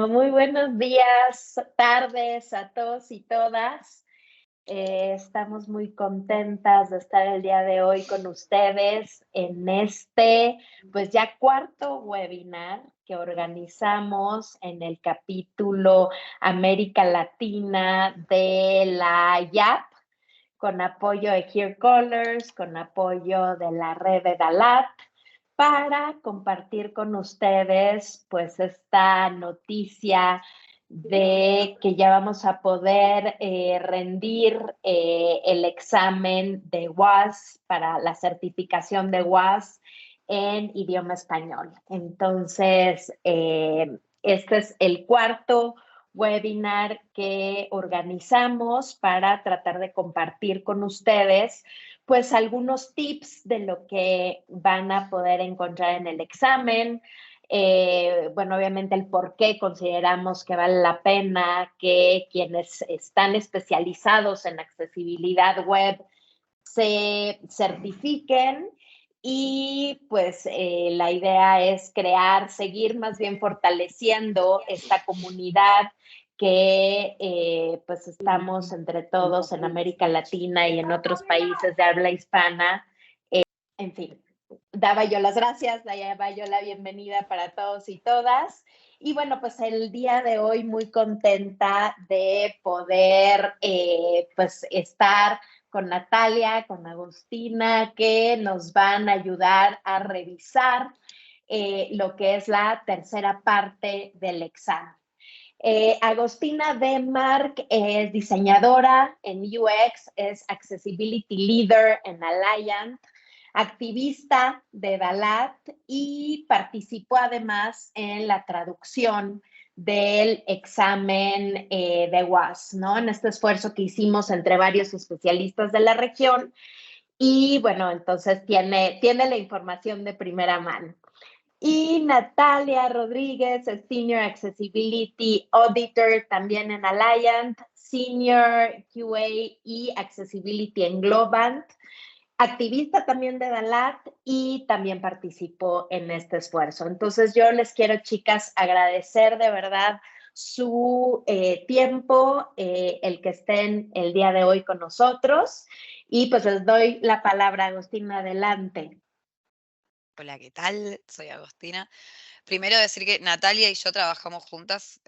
Muy buenos días, tardes a todos y todas. Estamos muy contentas de estar el día de hoy con ustedes en este, pues ya cuarto webinar que organizamos en el capítulo América Latina de la YAP, con apoyo de Here Colors, con apoyo de la red de DALAT, para compartir con ustedes pues esta noticia de que ya vamos a poder rendir el examen de WAS para la certificación de WAS en idioma español. Entonces, este es el cuarto webinar que organizamos para tratar de compartir con ustedes pues algunos tips de lo que van a poder encontrar en el examen. Bueno, obviamente el por qué consideramos que vale la pena que quienes están especializados en accesibilidad web se certifiquen y pues la idea es seguir más bien fortaleciendo esta comunidad que pues estamos entre todos en América Latina y en otros países de habla hispana. En fin, daba yo las gracias, daba yo la bienvenida para todos y todas. Y bueno, pues el día de hoy muy contenta de poder pues estar con Natalia, con Agustina, que nos van a ayudar a revisar lo que es la tercera parte del examen. Agostina Denmark es diseñadora en UX, es Accessibility Leader en Alliant, activista de DALAT y participó además en la traducción del examen de WAS, ¿no? En este esfuerzo que hicimos entre varios especialistas de la región. Y bueno, entonces tiene la información de primera mano. Y Natalia Rodríguez es Senior Accessibility Auditor también en Alliant, Senior QA y Accessibility en Globant, activista también de DALAT y también participó en este esfuerzo. Entonces yo les quiero, chicas, agradecer de verdad su tiempo, el que estén el día de hoy con nosotros. Y pues les doy la palabra, Agustina, adelante. Hola, ¿qué tal? Soy Agostina. Primero decir que Natalia y yo trabajamos juntas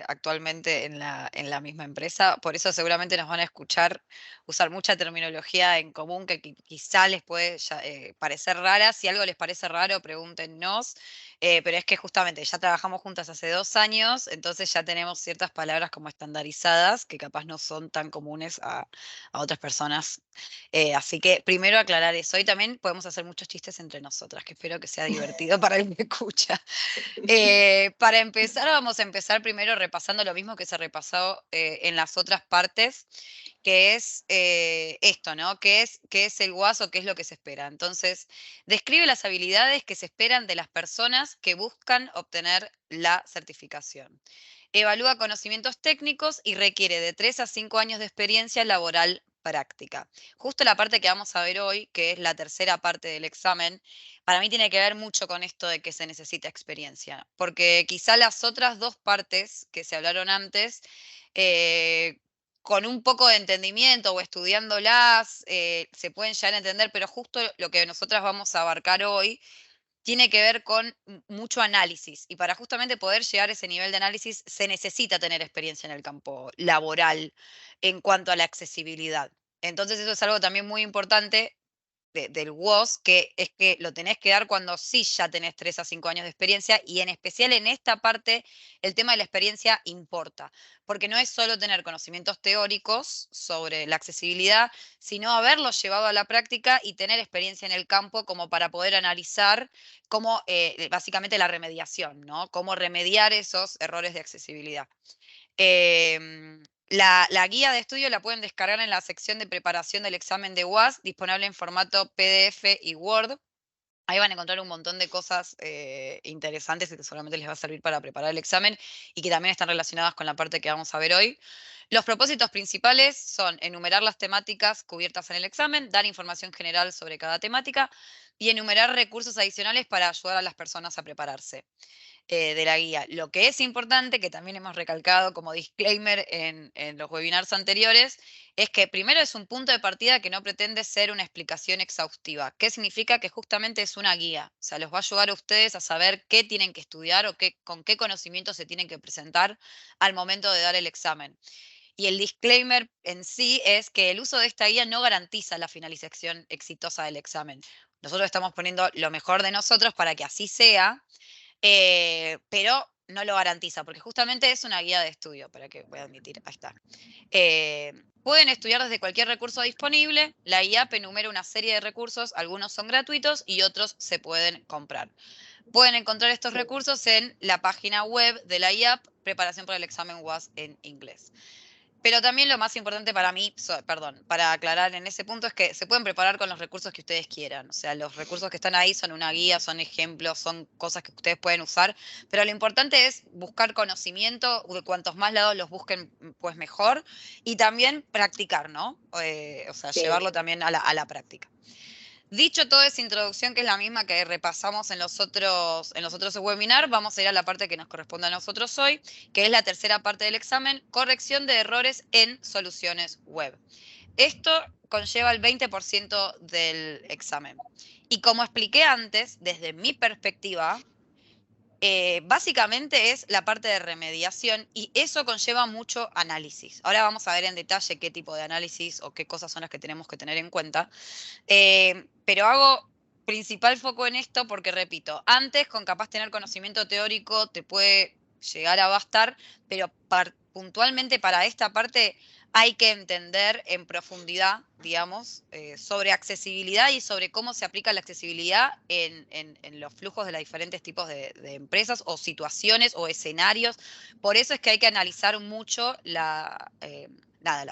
actualmente en la misma empresa, por eso seguramente nos van a escuchar usar mucha terminología en común que quizá les puede parecer rara. Si algo les parece raro, pregúntenos, pero es que justamente ya trabajamos juntas hace 2 años, entonces ya tenemos ciertas palabras como estandarizadas que capaz no son tan comunes a otras personas. Así que primero aclarar eso y también podemos hacer muchos chistes entre nosotras, que espero que sea divertido para el que escucha. Para empezar, vamos a empezar primero repasando lo mismo que se repasó en las otras partes, que es esto, ¿no? ¿Qué es el WAS o qué es lo que se espera? Entonces, describe las habilidades que se esperan de las personas que buscan obtener la certificación. Evalúa conocimientos técnicos y requiere de 3 a 5 años de experiencia laboral práctica. Justo la parte que vamos a ver hoy, que es la tercera parte del examen, para mí tiene que ver mucho con esto de que se necesita experiencia, porque quizá las otras dos partes que se hablaron antes, con un poco de entendimiento o estudiándolas, se pueden llegar a entender, pero justo lo que nosotras vamos a abarcar hoy tiene que ver con mucho análisis, y para justamente poder llegar a ese nivel de análisis se necesita tener experiencia en el campo laboral en cuanto a la accesibilidad. Entonces eso es algo también muy importante del WOS, que es que lo tenés que dar cuando sí ya tenés 3 a 5 años de experiencia, y en especial en esta parte el tema de la experiencia importa, porque no es solo tener conocimientos teóricos sobre la accesibilidad, sino haberlo llevado a la práctica y tener experiencia en el campo como para poder analizar cómo, básicamente la remediación, ¿no? Cómo remediar esos errores de accesibilidad. La guía de estudio la pueden descargar en la sección de preparación del examen de UAS, disponible en formato PDF y Word. Ahí van a encontrar un montón de cosas interesantes y que seguramente les va a servir para preparar el examen y que también están relacionadas con la parte que vamos a ver hoy. Los propósitos principales son enumerar las temáticas cubiertas en el examen, dar información general sobre cada temática y enumerar recursos adicionales para ayudar a las personas a prepararse. de la guía. Lo que es importante, que también hemos recalcado como disclaimer en los webinars anteriores, es que primero es un punto de partida que no pretende ser una explicación exhaustiva. ¿Qué significa? Que justamente es una guía. O sea, los va a ayudar a ustedes a saber qué tienen que estudiar o con qué conocimientos se tienen que presentar al momento de dar el examen. Y el disclaimer en sí es que el uso de esta guía no garantiza la finalización exitosa del examen. Nosotros estamos poniendo lo mejor de nosotros para que así sea, pero no lo garantiza, porque justamente es una guía de estudio, para que voy a admitir, ahí está. Pueden estudiar desde cualquier recurso disponible. La IAP enumera una serie de recursos, algunos son gratuitos y otros se pueden comprar. Pueden encontrar estos recursos en la página web de la IAP, Preparación para el examen UAS en inglés. Pero también lo más importante para mí, para aclarar en ese punto, es que se pueden preparar con los recursos que ustedes quieran. O sea, los recursos que están ahí son una guía, son ejemplos, son cosas que ustedes pueden usar. Pero lo importante es buscar conocimiento, de cuantos más lados los busquen, pues mejor. Y también practicar, ¿no? O sea, llevarlo también a la práctica. Dicho toda esa introducción, que es la misma que repasamos en los otros webinars, vamos a ir a la parte que nos corresponde a nosotros hoy, que es la tercera parte del examen, corrección de errores en soluciones web. Esto conlleva el 20% del examen. Y como expliqué antes, desde mi perspectiva, básicamente es la parte de remediación y eso conlleva mucho análisis. Ahora vamos a ver en detalle qué tipo de análisis o qué cosas son las que tenemos que tener en cuenta. Pero hago principal foco en esto porque, repito, antes con capaz tener conocimiento teórico te puede llegar a bastar, pero puntualmente para esta parte hay que entender en profundidad, digamos, sobre accesibilidad y sobre cómo se aplica la accesibilidad en los flujos de los diferentes tipos de empresas o situaciones o escenarios. Por eso es que hay que analizar mucho las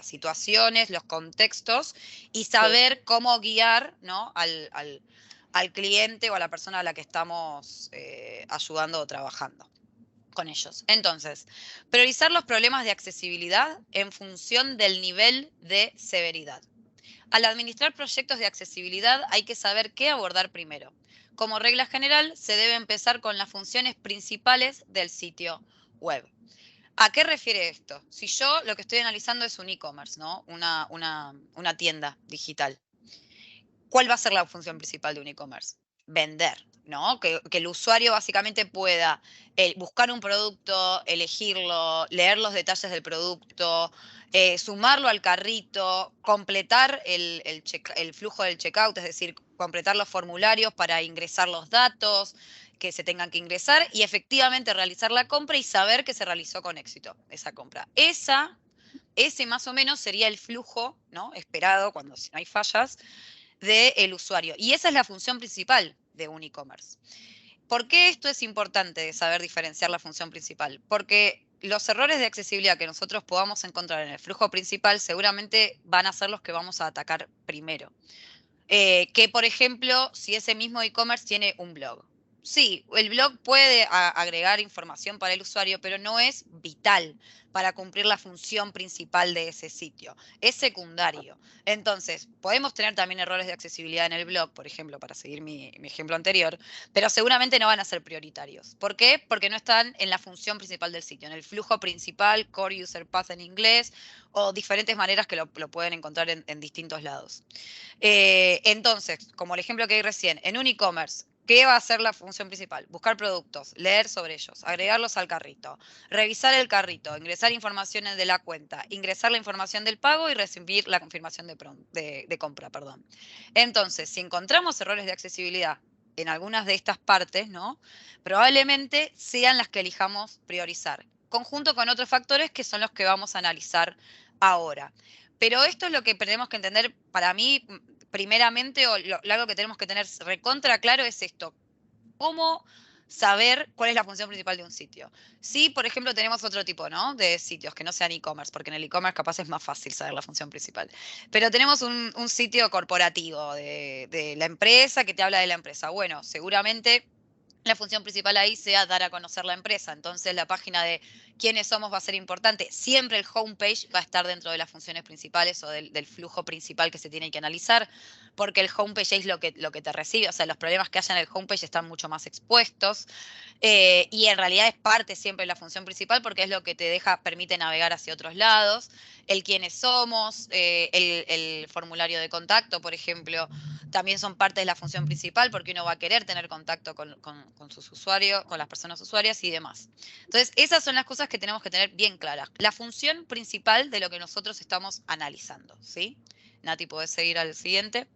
situaciones, los contextos y saber cómo guiar, ¿no? al cliente o a la persona a la que estamos ayudando o trabajando con ellos. Entonces, priorizar los problemas de accesibilidad en función del nivel de severidad. Al administrar proyectos de accesibilidad hay que saber qué abordar primero. Como regla general, se debe empezar con las funciones principales del sitio web. ¿A qué refiere esto? Si yo lo que estoy analizando es un e-commerce, ¿no? Una tienda digital. ¿Cuál va a ser la función principal de un e-commerce? Vender, ¿no? Que el usuario básicamente pueda buscar un producto, elegirlo, leer los detalles del producto, sumarlo al carrito, completar el flujo del checkout, es decir, completar los formularios para ingresar los datos que se tengan que ingresar y efectivamente realizar la compra y saber que se realizó con éxito esa compra. Ese más o menos sería el flujo, ¿no? Esperado cuando si no hay fallas del usuario. Y esa es la función principal de un e-commerce. ¿Por qué esto es importante de saber diferenciar la función principal? Porque los errores de accesibilidad que nosotros podamos encontrar en el flujo principal seguramente van a ser los que vamos a atacar primero. Que, por ejemplo, si ese mismo e-commerce tiene un blog. Sí, el blog puede agregar información para el usuario, pero no es vital para cumplir la función principal de ese sitio. Es secundario. Entonces, podemos tener también errores de accesibilidad en el blog, por ejemplo, para seguir mi ejemplo anterior, pero seguramente no van a ser prioritarios. ¿Por qué? Porque no están en la función principal del sitio, en el flujo principal, Core User Path en inglés, o diferentes maneras que lo pueden encontrar en distintos lados. Entonces, como el ejemplo que hay recién, en un e-commerce, ¿qué va a ser la función principal? Buscar productos, leer sobre ellos, agregarlos al carrito, revisar el carrito, ingresar informaciones de la cuenta, ingresar la información del pago y recibir la confirmación de compra. Perdón. Entonces, si encontramos errores de accesibilidad en algunas de estas partes, ¿no? Probablemente sean las que elijamos priorizar, conjunto con otros factores que son los que vamos a analizar ahora. Pero esto es lo que tenemos que entender, para mí, primeramente, o algo que tenemos que tener recontra claro es esto. ¿Cómo saber cuál es la función principal de un sitio? Sí, por ejemplo, tenemos otro tipo, ¿no? De sitios que no sean e-commerce, porque en el e-commerce capaz es más fácil saber la función principal. Pero tenemos un sitio corporativo de la empresa que te habla de la empresa. Bueno, seguramente la función principal ahí sea dar a conocer la empresa. Entonces, la página de quiénes somos va a ser importante. Siempre el homepage va a estar dentro de las funciones principales o del flujo principal que se tiene que analizar, porque el homepage es lo que te recibe. O sea, los problemas que haya en el homepage están mucho más expuestos. Y en realidad es parte siempre de la función principal porque es lo que te permite navegar hacia otros lados. El quiénes somos, el formulario de contacto, por ejemplo, también son parte de la función principal porque uno va a querer tener contacto con sus usuarios, con las personas usuarias y demás. Entonces, esas son las cosas que tenemos que tener bien claras. La función principal de lo que nosotros estamos analizando, ¿sí? Nati, ¿podés seguir al siguiente?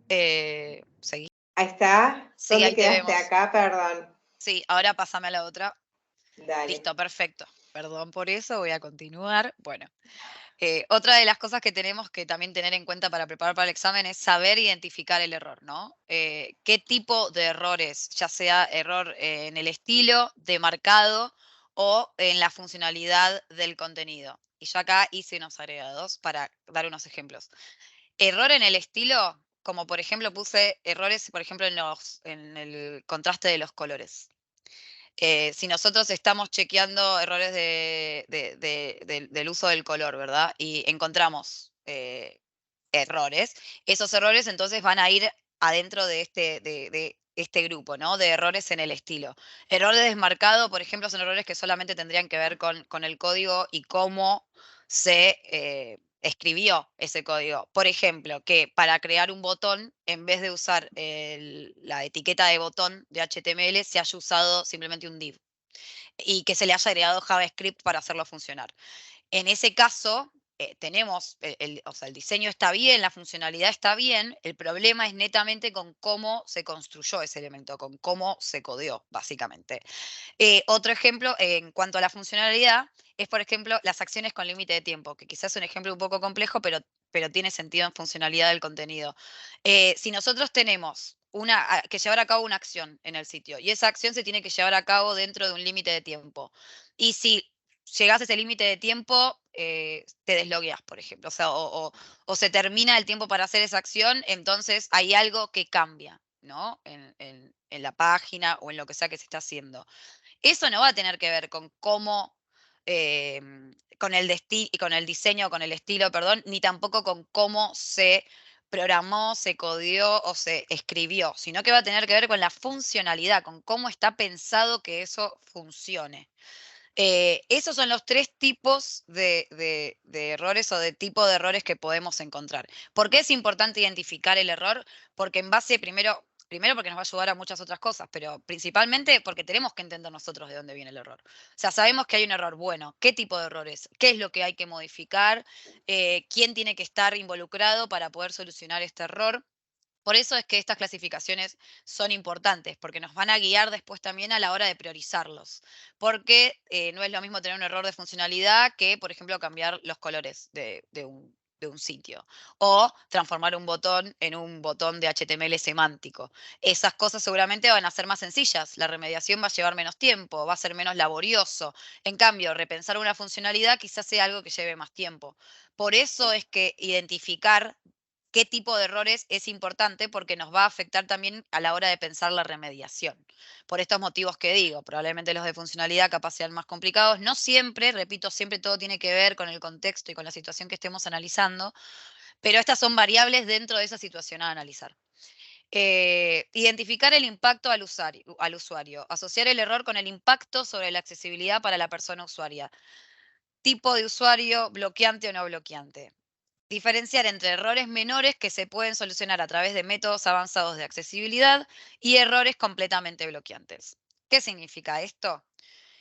Seguí. Ahí está. Sí, ¿Dónde ahí te quedaste? vemos. Acá, perdón. Sí, ahora pásame a la otra. Dale. Listo, perfecto. Perdón por eso, voy a continuar. Bueno, otra de las cosas que tenemos que también tener en cuenta para preparar para el examen es saber identificar el error, ¿no? ¿Qué tipo de errores, ya sea error en el estilo, de marcado o en la funcionalidad del contenido? Y yo acá hice unos agregados para dar unos ejemplos. Error en el estilo, como por ejemplo puse errores, por ejemplo, en el contraste de los colores. Si nosotros estamos chequeando errores del uso del color, ¿verdad? Y encontramos errores, esos errores entonces van a ir adentro de este grupo, ¿no? De errores en el estilo. Error de desmarcado, por ejemplo, son errores que solamente tendrían que ver con el código y cómo se escribió ese código. Por ejemplo, que para crear un botón, en vez de usar la etiqueta de botón de HTML, se haya usado simplemente un div y que se le haya agregado JavaScript para hacerlo funcionar. En ese caso, tenemos, o sea, el diseño está bien, la funcionalidad está bien, el problema es netamente con cómo se construyó ese elemento, con cómo se codeó, básicamente. Otro ejemplo en cuanto a la funcionalidad es, por ejemplo, las acciones con límite de tiempo, que quizás es un ejemplo un poco complejo, pero tiene sentido en funcionalidad del contenido. Si nosotros tenemos que llevar a cabo una acción en el sitio y esa acción se tiene que llevar a cabo dentro de un límite de tiempo, y si llegás a ese límite de tiempo, te deslogueas, por ejemplo, o sea, o se termina el tiempo para hacer esa acción, entonces hay algo que cambia, ¿no? En la página o en lo que sea que se está haciendo. Eso no va a tener que ver con cómo, con el diseño, con el estilo, perdón, ni tampoco con cómo se programó, se codió o se escribió, sino que va a tener que ver con la funcionalidad, con cómo está pensado que eso funcione. Esos son los tres tipos de errores o de tipo de errores que podemos encontrar. ¿Por qué es importante identificar el error? Porque en base, primero porque nos va a ayudar a muchas otras cosas, pero principalmente porque tenemos que entender nosotros de dónde viene el error. O sea, sabemos que hay un error. Bueno, ¿qué tipo de error es? ¿Qué es lo que hay que modificar? ¿Quién tiene que estar involucrado para poder solucionar este error? Por eso es que estas clasificaciones son importantes, porque nos van a guiar después también a la hora de priorizarlos. Porque no es lo mismo tener un error de funcionalidad que, por ejemplo, cambiar los colores de un sitio o transformar un botón en un botón de HTML semántico. Esas cosas seguramente van a ser más sencillas. La remediación va a llevar menos tiempo, va a ser menos laborioso. En cambio, repensar una funcionalidad quizás sea algo que lleve más tiempo. Por eso es que identificar qué tipo de errores es importante porque nos va a afectar también a la hora de pensar la remediación. Por estos motivos que digo, probablemente los de funcionalidad capaz sean más complicados. No siempre, repito, siempre todo tiene que ver con el contexto y con la situación que estemos analizando, pero estas son variables dentro de esa situación a analizar. Identificar el impacto al usuario. Asociar el error con el impacto sobre la accesibilidad para la persona usuaria. Tipo de usuario, bloqueante o no bloqueante. Diferenciar entre errores menores que se pueden solucionar a través de métodos avanzados de accesibilidad y errores completamente bloqueantes. ¿Qué significa esto?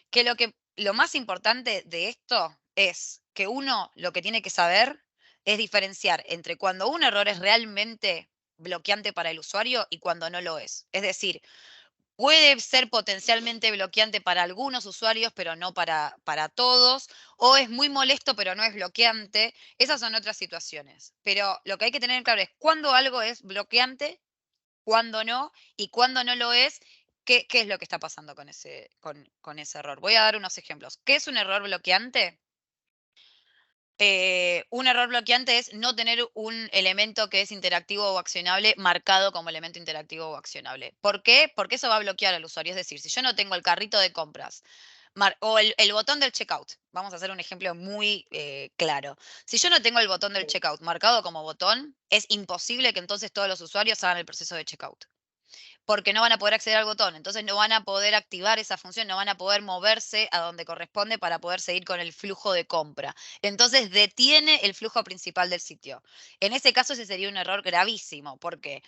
Que lo más importante de esto es que uno lo que tiene que saber es diferenciar entre cuando un error es realmente bloqueante para el usuario y cuando no lo es. Es decir, puede ser potencialmente bloqueante para algunos usuarios, pero no para todos, o es muy molesto, pero no es bloqueante. Esas son otras situaciones. Pero lo que hay que tener claro es cuándo algo es bloqueante, cuándo no, y cuándo no lo es, qué es lo que está pasando con ese error. Voy a dar unos ejemplos. ¿Qué es un error bloqueante? Un error bloqueante es no tener un elemento que es interactivo o accionable marcado como elemento interactivo o accionable. ¿Por qué? Porque eso va a bloquear al usuario. Es decir, si yo no tengo el carrito de compras o el botón del checkout, vamos a hacer un ejemplo muy claro. Si yo no tengo el botón del Sí. checkout marcado como botón, es imposible que entonces todos los usuarios hagan el proceso de checkout, porque no van a poder acceder al botón, entonces no van a poder activar esa función, no van a poder moverse a donde corresponde para poder seguir con el flujo de compra. Entonces detiene el flujo principal del sitio. En ese caso ese sería un error gravísimo, porque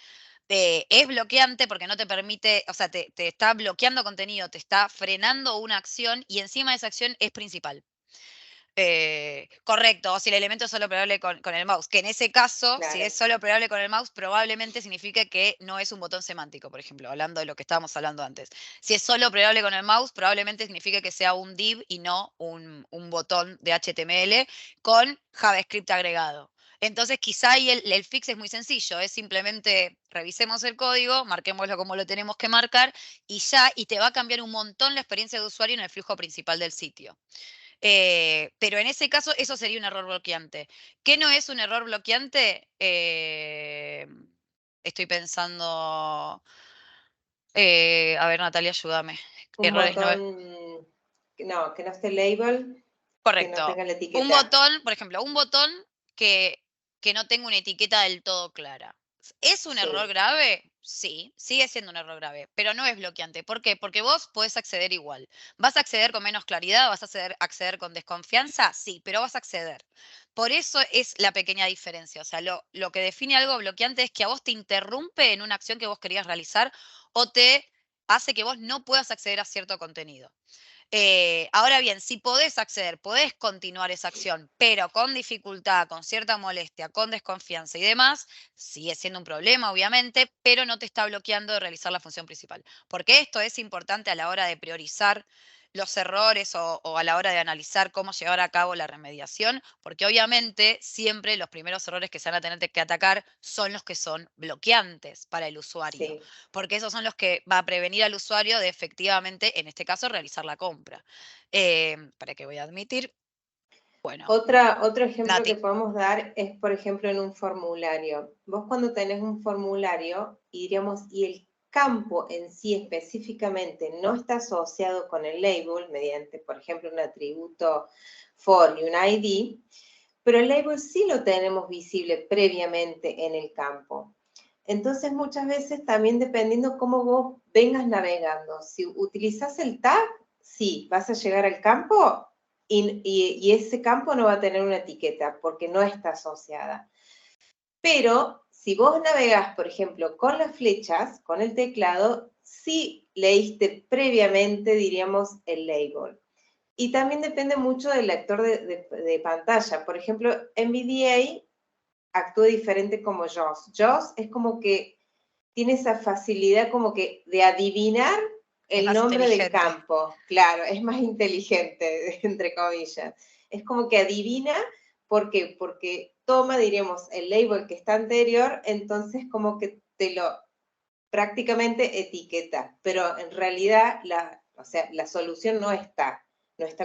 es bloqueante porque no te permite, o sea, te está bloqueando contenido, te está frenando una acción y encima esa acción es principal. Correcto, o si el elemento es solo operable con el mouse, que en ese caso, si Claro, es solo operable con el mouse, probablemente signifique que no es un botón semántico, por ejemplo, hablando de lo que estábamos hablando antes. Si es solo operable con el mouse, probablemente signifique que sea un div y no un botón de HTML con JavaScript agregado. Entonces, quizá ahí el fix es muy sencillo, es simplemente revisemos el código, marquémoslo como lo tenemos que marcar y ya, y te va a cambiar un montón la experiencia de usuario en el flujo principal del sitio. Pero en ese caso, eso sería un error bloqueante. ¿Qué no es un error bloqueante? Estoy pensando. A ver, Natalia, ayúdame. un Errores no. botón, no, que no esté label, que no Correcto. tenga la Un etiqueta. botón, por ejemplo, un botón que, que no tenga una etiqueta del todo clara. ¿Es un error Sí, grave? Sí, sigue siendo un error grave, pero no es bloqueante. ¿Por qué? Porque vos podés acceder igual. ¿Vas a acceder con menos claridad? ¿Vas a acceder con desconfianza? Sí, pero vas a acceder. Por eso es la pequeña diferencia. O sea, lo que define algo bloqueante es que a vos te interrumpe en una acción que vos querías realizar o te hace que vos no puedas acceder a cierto contenido. Ahora bien, si podés acceder, podés continuar esa acción, pero con dificultad, con cierta molestia, con desconfianza y demás, sigue siendo un problema, obviamente, pero no te está bloqueando de realizar la función principal. Porque esto es importante a la hora de priorizar los errores o a la hora de analizar cómo llevar a cabo la remediación, porque obviamente siempre los primeros errores que se van a tener que atacar son los que son bloqueantes para el usuario, sí. porque esos son los que va a prevenir al usuario de efectivamente, en este caso, realizar la compra. ¿Para qué voy a admitir? Bueno, Otro ejemplo que Nati. podemos dar es, por ejemplo, en un formulario. Vos cuando tenés un formulario, y diríamos, y el campo en sí específicamente no está asociado con el label mediante, por ejemplo, un atributo for y un ID, pero el label sí lo tenemos visible previamente en el campo. Entonces, muchas veces también dependiendo cómo vos vengas navegando, si utilizas el tag, sí, vas a llegar al campo y ese campo no va a tener una etiqueta porque no está asociada. Pero si vos navegás, por ejemplo, con las flechas, con el teclado, sí leíste previamente, diríamos, el label. Y también depende mucho del lector de pantalla. Por ejemplo, NVDA actúa diferente como JAWS. JAWS es como que tiene esa facilidad como que de adivinar Es el más nombre del inteligente. campo. Claro, es más inteligente, entre comillas. Es como que adivina, ¿por qué? Porque toma, diríamos, el label que está anterior, entonces como que te lo prácticamente etiqueta, pero en realidad o sea, la solución no está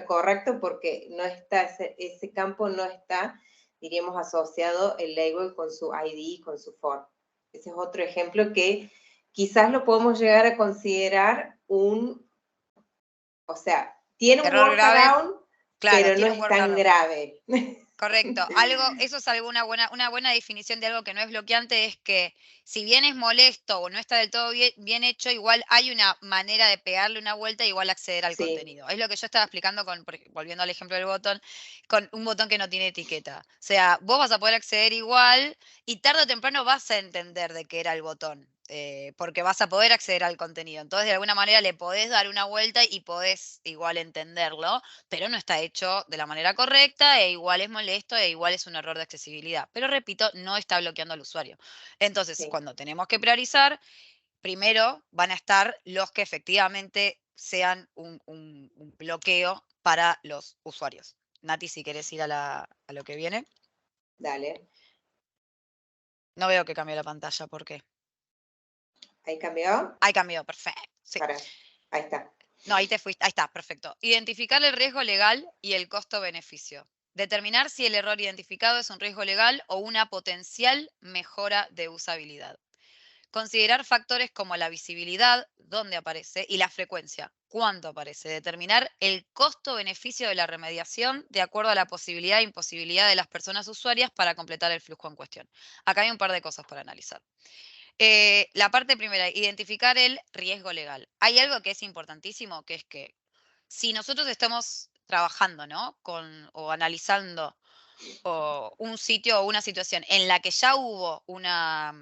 correcto porque no está, ese campo no está, diríamos, asociado el label con su ID, con su form. Ese es otro ejemplo que quizás lo podemos llegar a considerar o sea, tiene un Error grave, workaround, claro, pero no tiene un es tan workaround. grave. Correcto. Eso es una buena definición de algo que no es bloqueante, es que si bien es molesto o no está del todo bien hecho, igual hay una manera de pegarle una vuelta e igual acceder al Sí, contenido. Es lo que yo estaba explicando volviendo al ejemplo del botón, con un botón que no tiene etiqueta. O sea, vos vas a poder acceder igual y tarde o temprano vas a entender de qué era el botón. Porque vas a poder acceder al contenido. Entonces, de alguna manera le podés dar una vuelta y podés igual entenderlo, pero no está hecho de la manera correcta e igual es molesto e igual es un error de accesibilidad. Pero repito, no está bloqueando al usuario. Entonces, sí. cuando tenemos que priorizar, primero van a estar los que efectivamente sean un bloqueo para los usuarios. Nati, si querés ir a lo que viene. Dale. No veo que cambió la pantalla, ¿por qué? ¿Ahí cambió? Ahí cambió, perfecto. Sí. Para. Ahí está. No, ahí te fuiste. Ahí está, perfecto. Identificar el riesgo legal y el costo-beneficio determinar si el error identificado es un riesgo legal o una potencial mejora de usabilidad. Considerar factores como la visibilidad, dónde aparece, y la frecuencia, cuándo aparece. Determinar el costo-beneficio de la remediación de acuerdo a la posibilidad e imposibilidad de las personas usuarias para completar el flujo en cuestión. Acá hay un par de cosas para analizar. La parte primera, identificar el riesgo legal. Hay algo que es importantísimo, que es que si nosotros estamos trabajando, ¿no? O analizando un sitio o una situación en la que ya hubo una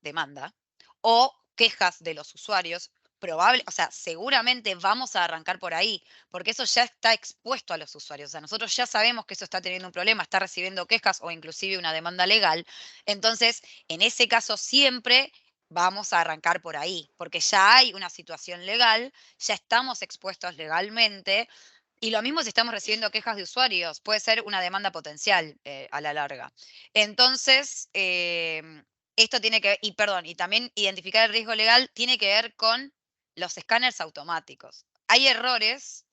demanda o quejas de los usuarios, o sea, seguramente vamos a arrancar por ahí, porque eso ya está expuesto a los usuarios. O sea, nosotros ya sabemos que eso está teniendo un problema, está recibiendo quejas o inclusive una demanda legal. Entonces, en ese caso siempre vamos a arrancar por ahí, porque ya hay una situación legal, ya estamos expuestos legalmente. Y lo mismo si estamos recibiendo quejas de usuarios, puede ser una demanda potencial a la larga. Entonces, esto tiene que, y también identificar el riesgo legal tiene que ver con los escáneres automáticos. Hay errores,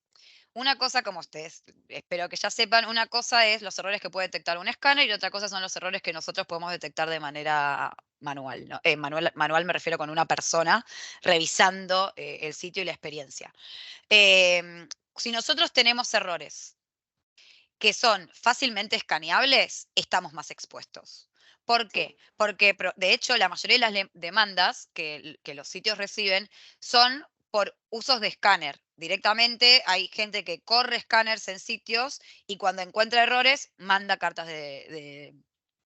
una cosa como ustedes, espero que ya sepan, una cosa es los errores que puede detectar un escáner y otra cosa son los errores que nosotros podemos detectar de manera manual, ¿no? Manual me refiero con una persona revisando el sitio y la experiencia. Si nosotros tenemos errores que son fácilmente escaneables, estamos más expuestos. ¿Por qué? Porque de hecho la mayoría de las demandas que los sitios reciben son por usos de escáner. Directamente hay gente que corre escáneres en sitios y cuando encuentra errores manda cartas de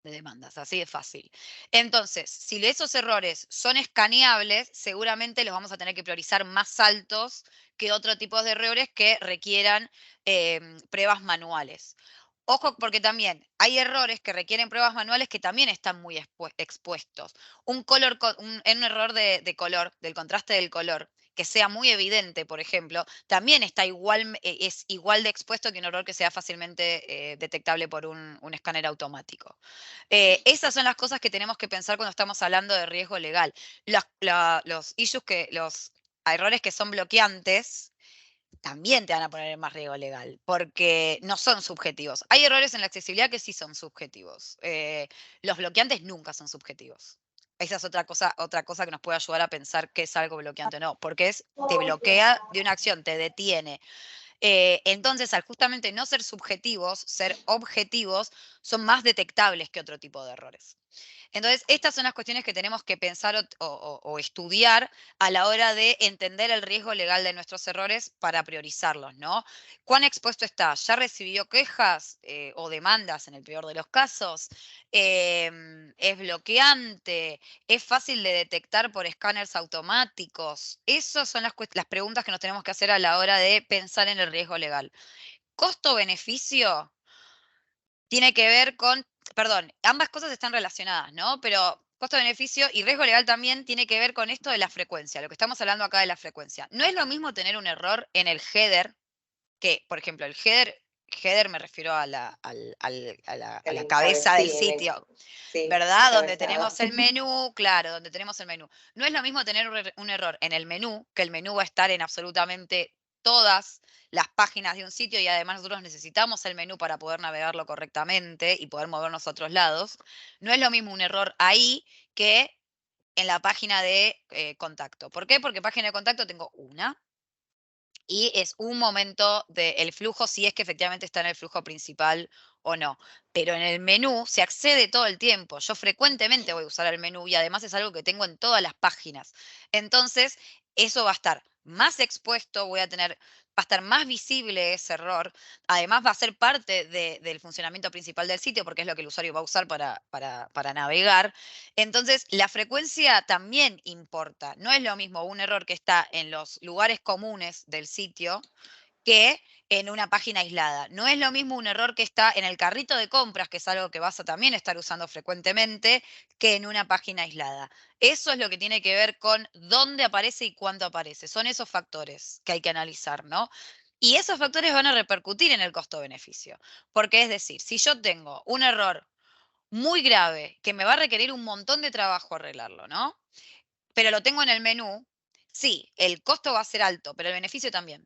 demandas, así de fácil. Entonces, si esos errores son escaneables, seguramente los vamos a tener que priorizar más altos que otro tipo de errores que requieran pruebas manuales. Ojo, porque también hay errores que requieren pruebas manuales que también están muy expuestos. Un error de color, del contraste del color, que sea muy evidente, por ejemplo, también está es igual de expuesto que un error que sea fácilmente detectable por un escáner automático. Esas son las cosas que tenemos que pensar cuando estamos hablando de riesgo legal. Los errores que son bloqueantes también te van a poner en más riesgo legal, porque no son subjetivos. Hay errores en la accesibilidad que sí son subjetivos. Los bloqueantes nunca son subjetivos. Esa es otra cosa que nos puede ayudar a pensar qué es algo bloqueante o no, porque te bloquea de una acción, te detiene. Entonces, al justamente no ser subjetivos, ser objetivos, son más detectables que otro tipo de errores. Entonces, estas son las cuestiones que tenemos que pensar o estudiar a la hora de entender el riesgo legal de nuestros errores para priorizarlos, ¿no? ¿Cuán expuesto está? ¿Ya recibió quejas o demandas en el peor de los casos? ¿Es bloqueante? ¿Es fácil de detectar por escáneres automáticos? Esas son las preguntas que nos tenemos que hacer a la hora de pensar en el riesgo legal. ¿Costo-beneficio? Tiene que ver con, perdón, ambas cosas están relacionadas, ¿no? Pero costo-beneficio y riesgo legal también tiene que ver con esto de la frecuencia, lo que estamos hablando acá de la frecuencia. No es lo mismo tener un error en el header, que, por ejemplo, el header me refiero a la cabeza del sitio, sí, ¿verdad? Donde encabezado. tenemos el menú, claro, donde tenemos el menú. No es lo mismo tener un error en el menú, que el menú va a estar en absolutamente todas las páginas de un sitio y además nosotros necesitamos el menú para poder navegarlo correctamente y poder movernos a otros lados. No es lo mismo un error ahí que en la página de contacto. ¿Por qué? Porque página de contacto tengo una y es un momento del flujo si es que efectivamente está en el flujo principal o no. Pero en el menú se accede todo el tiempo. Yo frecuentemente voy a usar el menú y además es algo que tengo en todas las páginas. Entonces, eso va a estar más expuesto, va a estar más visible ese error. Además, va a ser parte del funcionamiento principal del sitio porque es lo que el usuario va a usar para navegar. Entonces, la frecuencia también importa. No es lo mismo un error que está en los lugares comunes del sitio que en una página aislada. No es lo mismo un error que está en el carrito de compras, que es algo que vas a también estar usando frecuentemente, que en una página aislada. Eso es lo que tiene que ver con dónde aparece y cuándo aparece. Son esos factores que hay que analizar, ¿no? Y esos factores van a repercutir en el costo-beneficio. Porque es decir, si yo tengo un error muy grave que me va a requerir un montón de trabajo arreglarlo, ¿no? Pero lo tengo en el menú, sí, el costo va a ser alto, pero el beneficio también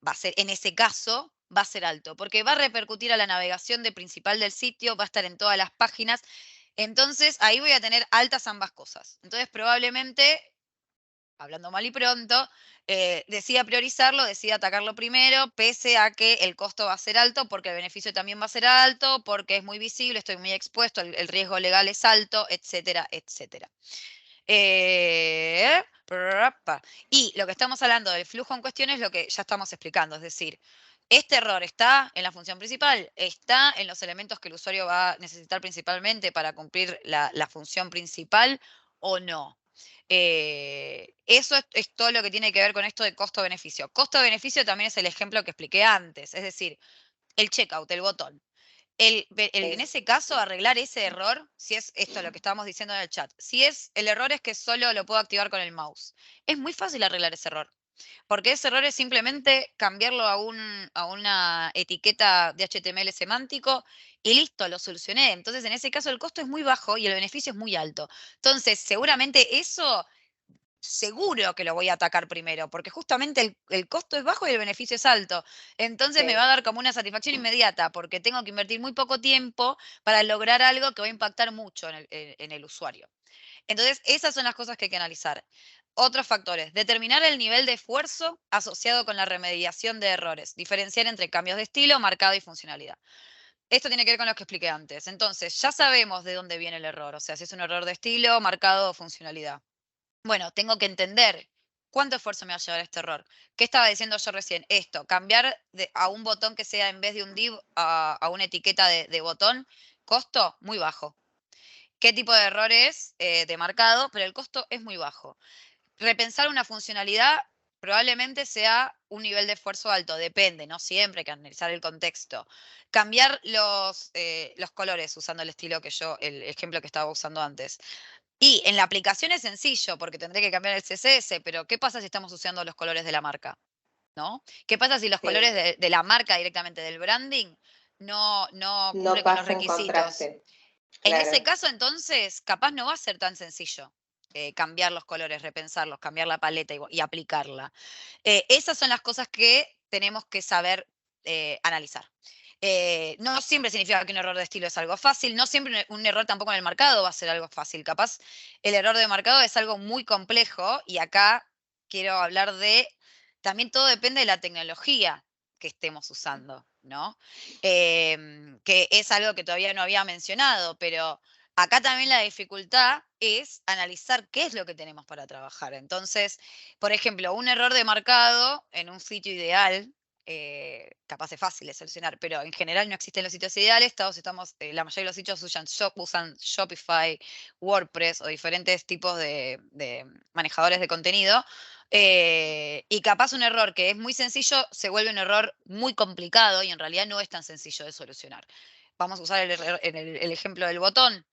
va a ser, en ese caso, va a ser alto, porque va a repercutir a la navegación principal del sitio, va a estar en todas las páginas. Entonces, ahí voy a tener altas ambas cosas. Entonces, probablemente, hablando mal y pronto, decida priorizarlo, decida atacarlo primero, pese a que el costo va a ser alto, porque el beneficio también va a ser alto, porque es muy visible, estoy muy expuesto, el riesgo legal es alto, etcétera, etcétera. Y lo que estamos hablando del flujo en cuestión es lo que ya estamos explicando, es decir, este error está en la función principal, está en los elementos que el usuario va a necesitar principalmente para cumplir la función principal o no. Eso es todo lo que tiene que ver con esto de costo-beneficio. Costo-beneficio también es el ejemplo que expliqué antes, es decir, el checkout, el botón. En ese caso, arreglar ese error, si es esto lo que estábamos diciendo en el chat, si es el error es que solo lo puedo activar con el mouse, es muy fácil arreglar ese error, porque ese error es simplemente cambiarlo a una etiqueta de HTML semántico y listo, lo solucioné. Entonces, en ese caso, el costo es muy bajo y el beneficio es muy alto. Entonces, seguramente eso seguro que lo voy a atacar primero, porque justamente el costo es bajo y el beneficio es alto. Entonces me va a dar como una satisfacción inmediata, porque tengo que invertir muy poco tiempo para lograr algo que va a impactar mucho en el usuario. Entonces, esas son las cosas que hay que analizar. Otros factores, determinar el nivel de esfuerzo asociado con la remediación de errores, diferenciar entre cambios de estilo, marcado y funcionalidad. Esto tiene que ver con lo que expliqué antes. Entonces, ya sabemos de dónde viene el error, o sea, si es un error de estilo, marcado o funcionalidad. Bueno, tengo que entender cuánto esfuerzo me va a llevar este error. ¿Qué estaba diciendo yo recién? Esto, cambiar a un botón que sea en vez de un div a una etiqueta de botón, costo muy bajo. ¿Qué tipo de error es? De marcado, pero el costo es muy bajo. Repensar una funcionalidad probablemente sea un nivel de esfuerzo alto, depende, no siempre, hay que analizar el contexto. Cambiar los colores usando el estilo el ejemplo que estaba usando antes. Y en la aplicación es sencillo, porque tendré que cambiar el CSS, pero ¿qué pasa si estamos usando los colores de la marca? ¿No? ¿Qué pasa si los colores de la marca directamente del branding no No cumplen con los pasa en requisitos? contraste, En claro. ese caso, entonces, capaz no va a ser tan sencillo cambiar los colores, repensarlos, cambiar la paleta y aplicarla. Esas son las cosas que tenemos que saber analizar. No siempre significa que un error de estilo es algo fácil, no siempre un error tampoco en el marcado va a ser algo fácil. Capaz el error de marcado es algo muy complejo y acá quiero hablar también todo depende de la tecnología que estemos usando, ¿no? Que es algo que todavía no había mencionado, pero acá también la dificultad es analizar qué es lo que tenemos para trabajar. Entonces, por ejemplo, un error de marcado en un sitio ideal, capaz es fácil de solucionar, pero en general no existen los sitios ideales, la mayoría de los sitios usan Shopify, WordPress o diferentes tipos de manejadores de contenido. Y capaz un error que es muy sencillo se vuelve un error muy complicado y en realidad no es tan sencillo de solucionar. Vamos a usar el ejemplo del botón.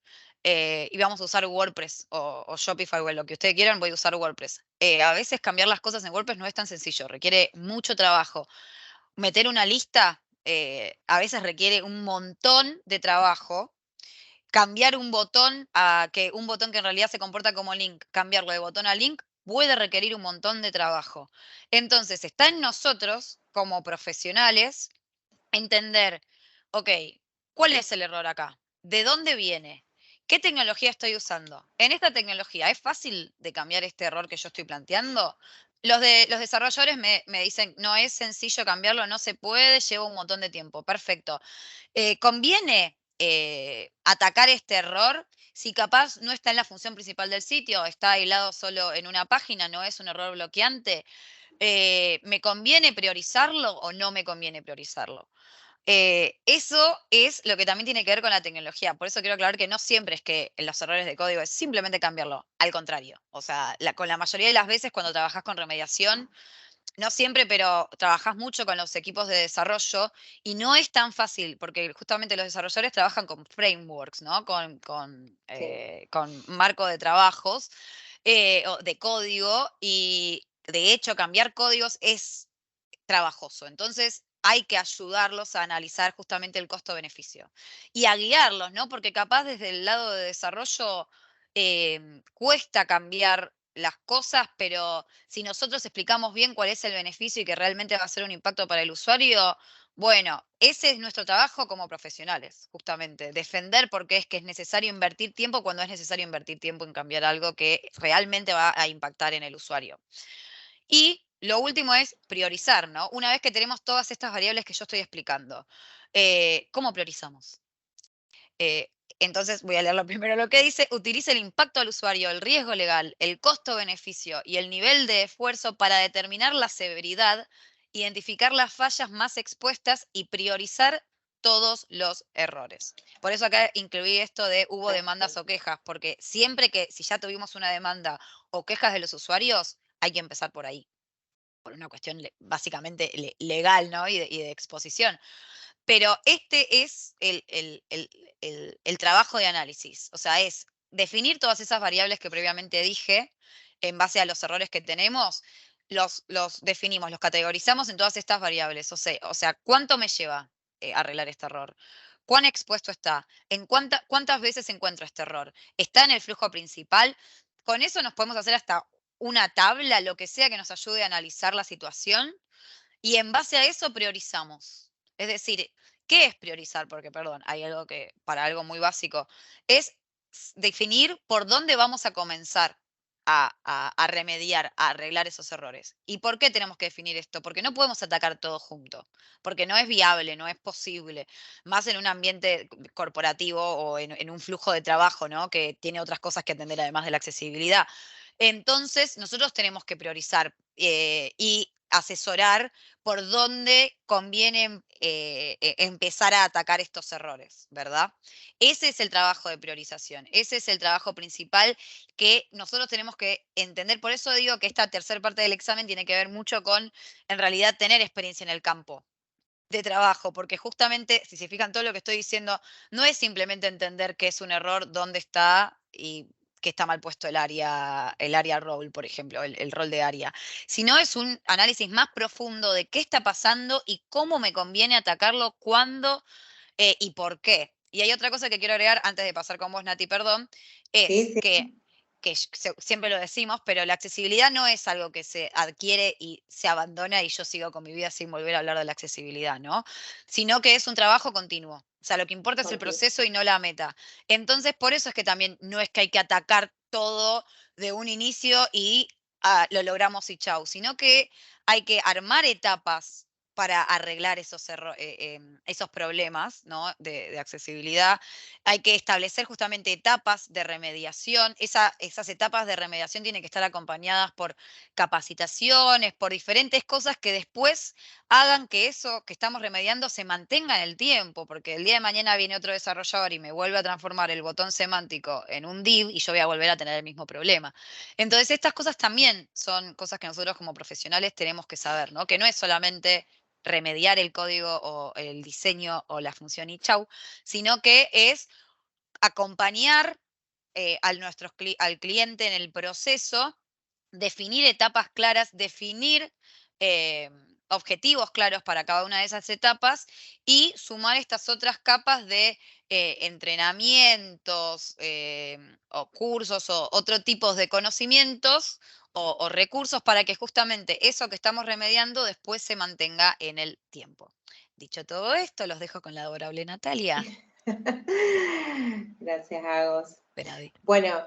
Y vamos a usar WordPress o Shopify o lo que ustedes quieran, voy a usar WordPress. A veces cambiar las cosas en WordPress no es tan sencillo, requiere mucho trabajo. Meter una lista a veces requiere un montón de trabajo. Cambiar un botón un botón que en realidad se comporta como link, cambiarlo de botón a link puede requerir un montón de trabajo. Entonces, está en nosotros como profesionales entender, ok, ¿cuál es el error acá? ¿De dónde viene? ¿Qué tecnología estoy usando? En esta tecnología, ¿es fácil de cambiar este error que yo estoy planteando? Los desarrolladores me dicen, no es sencillo cambiarlo, no se puede, lleva un montón de tiempo. Perfecto. ¿Conviene atacar este error? Si capaz no está en la función principal del sitio, está aislado solo en una página, no es un error bloqueante. ¿Me conviene priorizarlo o no me conviene priorizarlo? Eso es lo que también tiene que ver con la tecnología. Por eso quiero aclarar que no siempre es que los errores de código es simplemente cambiarlo. Al contrario. O sea, con la mayoría de las veces cuando trabajas con remediación, no siempre, pero trabajás mucho con los equipos de desarrollo y no es tan fácil, porque justamente los desarrolladores trabajan con frameworks, ¿no? Con marco de trabajos, o de código, y de hecho cambiar códigos es trabajoso. Entonces hay que ayudarlos a analizar justamente el costo-beneficio y a guiarlos, ¿no? Porque capaz desde el lado de desarrollo cuesta cambiar las cosas, pero si nosotros explicamos bien cuál es el beneficio y que realmente va a ser un impacto para el usuario, Bueno, ese es nuestro trabajo como profesionales, justamente, defender por qué es que es necesario invertir tiempo cuando es necesario invertir tiempo en cambiar algo que realmente va a impactar en el usuario. Y lo último es priorizar, ¿no? Una vez que tenemos todas estas variables que yo estoy explicando, ¿cómo priorizamos? Entonces voy a leer lo primero lo que dice, utiliza el impacto al usuario, el riesgo legal, el costo-beneficio y el nivel de esfuerzo para determinar la severidad, identificar las fallas más expuestas y priorizar todos los errores. Por eso acá incluí esto de hubo demandas o quejas, porque siempre que si ya tuvimos una demanda o quejas de los usuarios, hay que empezar por ahí, por una cuestión básicamente legal, ¿no? Y de exposición. Pero este es el trabajo de análisis, o sea, es definir todas esas variables que previamente dije en base a los errores que tenemos, los definimos, los categorizamos en todas estas variables, o sea ¿cuánto me lleva arreglar este error? ¿Cuán expuesto está? ¿En cuántas veces encuentro este error? ¿Está en el flujo principal? Con eso nos podemos hacer hasta una tabla, lo que sea que nos ayude a analizar la situación y en base a eso priorizamos. Es decir, ¿qué es priorizar? Porque, perdón, hay algo que, para algo muy básico, es definir por dónde vamos a comenzar a remediar, a arreglar esos errores. ¿Y por qué tenemos que definir esto? Porque no podemos atacar todo junto, porque no es viable, no es posible, más en un ambiente corporativo o en un flujo de trabajo, ¿no? Que tiene otras cosas que atender además de la accesibilidad. Entonces, nosotros tenemos que priorizar y asesorar por dónde conviene empezar a atacar estos errores, ¿verdad? Ese es el trabajo de priorización, ese es el trabajo principal que nosotros tenemos que entender. Por eso digo que esta tercera parte del examen tiene que ver mucho con, en realidad, tener experiencia en el campo de trabajo, porque justamente, si se fijan todo lo que estoy diciendo, no es simplemente entender qué es un error, dónde está y que está mal puesto el área role, por ejemplo, el rol de área, sino es un análisis más profundo de qué está pasando y cómo me conviene atacarlo, cuándo y por qué. Y hay otra cosa que quiero agregar antes de pasar con vos, Nati, perdón, Sí, es sí, que siempre lo decimos, pero la accesibilidad no es algo que se adquiere y se abandona y yo sigo con mi vida sin volver a hablar de la accesibilidad, ¿no? Sino que es un trabajo continuo. O sea, lo que importa es el contigo. proceso y no la meta. Entonces, por eso es que también no es que hay que atacar todo de un inicio y lo logramos y chau, sino que hay que armar etapas para arreglar esos problemas, ¿no? de accesibilidad. Hay que establecer justamente etapas de remediación. Esas etapas de remediación tienen que estar acompañadas por capacitaciones, por diferentes cosas que después hagan que eso que estamos remediando se mantenga en el tiempo, porque el día de mañana viene otro desarrollador y me vuelve a transformar el botón semántico en un div y yo voy a volver a tener el mismo problema. Entonces, estas cosas también son cosas que nosotros como profesionales tenemos que saber, ¿no? Que no es solamente remediar el código o el diseño o la función y chau, sino que es acompañar al cliente en el proceso, definir etapas claras, definir eh, objetivos claros para cada una de esas etapas y sumar estas otras capas de entrenamientos o cursos o otro tipo de conocimientos o recursos para que justamente eso que estamos remediando después se mantenga en el tiempo. Dicho todo esto, los dejo con la adorable Natalia. Gracias, Agos. Benadi. Bueno,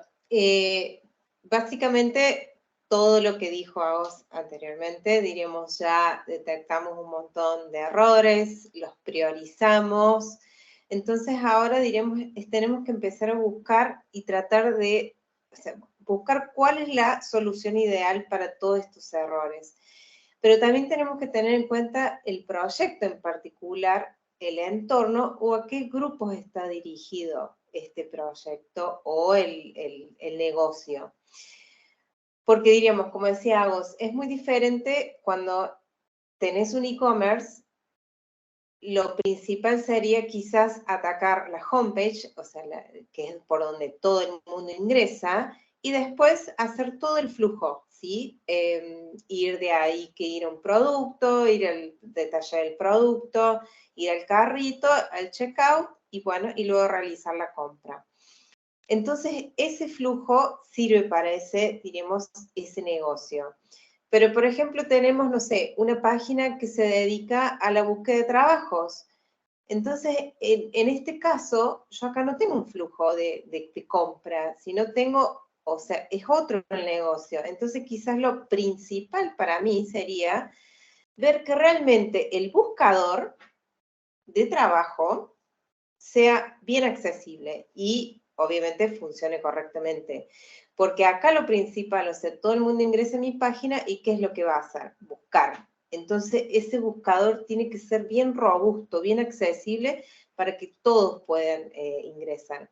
básicamente todo lo que dijo Agos anteriormente, diríamos ya detectamos un montón de errores, los priorizamos, entonces ahora diremos, tenemos que empezar a buscar y tratar de, o sea, buscar cuál es la solución ideal para todos estos errores. Pero también tenemos que tener en cuenta el proyecto en particular, el entorno o a qué grupos está dirigido este proyecto o el negocio. Porque diríamos, como decía Agos, es muy diferente cuando tenés un e-commerce, lo principal sería quizás atacar la homepage, o sea, que es por donde todo el mundo ingresa, y después hacer todo el flujo, ¿sí? Ir de ahí, que ir a un producto, ir al detalle del producto, ir al carrito, al checkout, y bueno, y luego realizar la compra. Entonces, ese flujo sirve para ese, diremos, ese negocio. Pero, por ejemplo, tenemos, no sé, una página que se dedica a la búsqueda de trabajos. Entonces, en este caso, yo acá no tengo un flujo de compra, sino tengo, o sea, es otro el negocio. Entonces, quizás lo principal para mí sería ver que realmente el buscador de trabajo sea bien accesible y obviamente funcione correctamente. Porque acá lo principal, o sea, todo el mundo ingresa a mi página y ¿qué es lo que va a hacer? Buscar. Entonces, ese buscador tiene que ser bien robusto, bien accesible para que todos puedan ingresar.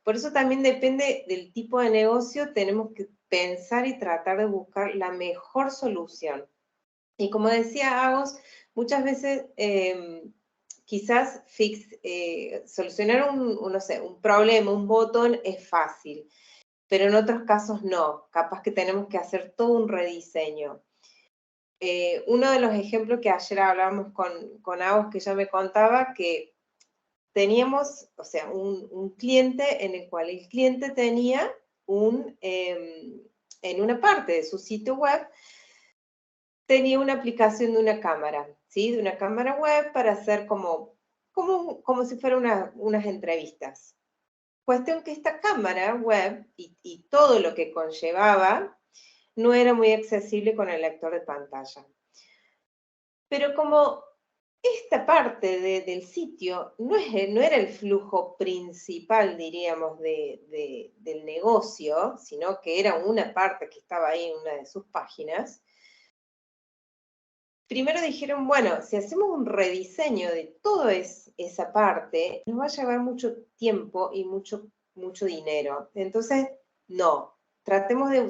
Por eso también depende del tipo de negocio, tenemos que pensar y tratar de buscar la mejor solución. Y como decía Agos, muchas veces quizás solucionar no sé, un problema, un botón es fácil, pero en otros casos no. Capaz que tenemos que hacer todo un rediseño. Uno de los ejemplos que ayer hablábamos con Agos, que ya me contaba, que teníamos, o sea, un cliente en el cual el cliente tenía en una parte de su sitio web, tenía una aplicación de una cámara, ¿sí? De una cámara web para hacer como si fueran unas entrevistas. Cuestión que esta cámara web y todo lo que conllevaba no era muy accesible con el lector de pantalla. Pero como esta parte del sitio no era el flujo principal, diríamos, del negocio, sino que era una parte que estaba ahí en una de sus páginas, primero dijeron, bueno, si hacemos un rediseño de toda esa parte, nos va a llevar mucho tiempo y mucho dinero. Entonces, no, tratemos de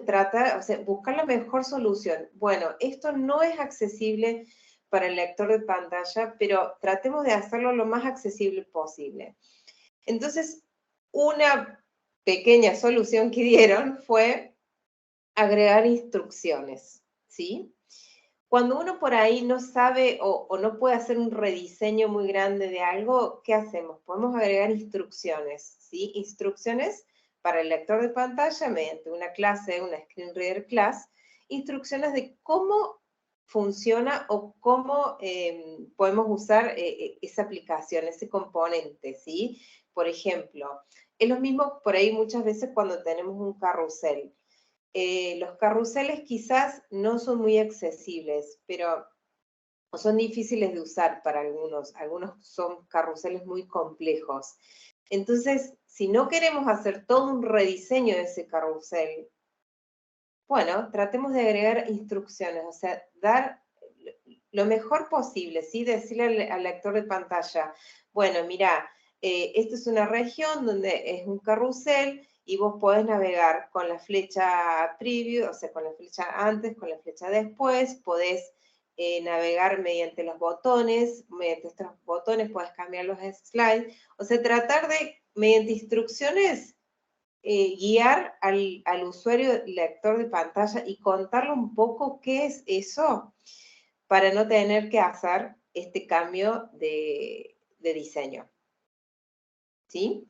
buscar la mejor solución. Bueno, esto no es accesible para el lector de pantalla, pero tratemos de hacerlo lo más accesible posible. Entonces, una pequeña solución que dieron fue agregar instrucciones, ¿sí? Cuando uno por ahí no sabe o no puede hacer un rediseño muy grande de algo, ¿qué hacemos? Podemos agregar instrucciones, ¿sí? Instrucciones para el lector de pantalla mediante una clase, una Screen Reader Class, instrucciones de cómo funciona o cómo podemos usar esa aplicación, ese componente, ¿sí? Por ejemplo, es lo mismo por ahí muchas veces cuando tenemos un carrusel. Los carruseles quizás no son muy accesibles, pero son difíciles de usar para algunos. Algunos son carruseles muy complejos. Entonces, si no queremos hacer todo un rediseño de ese carrusel, bueno, tratemos de agregar instrucciones, o sea, dar lo mejor posible, ¿sí? Decirle al lector de pantalla, bueno, mira, esta es una región donde es un carrusel y vos podés navegar con la flecha preview, o sea, con la flecha antes, con la flecha después, podés navegar mediante los botones, mediante estos botones podés cambiar los slides, o sea, tratar de, mediante instrucciones, guiar al usuario lector de pantalla y contarle un poco qué es eso para no tener que hacer este cambio de diseño. ¿Sí?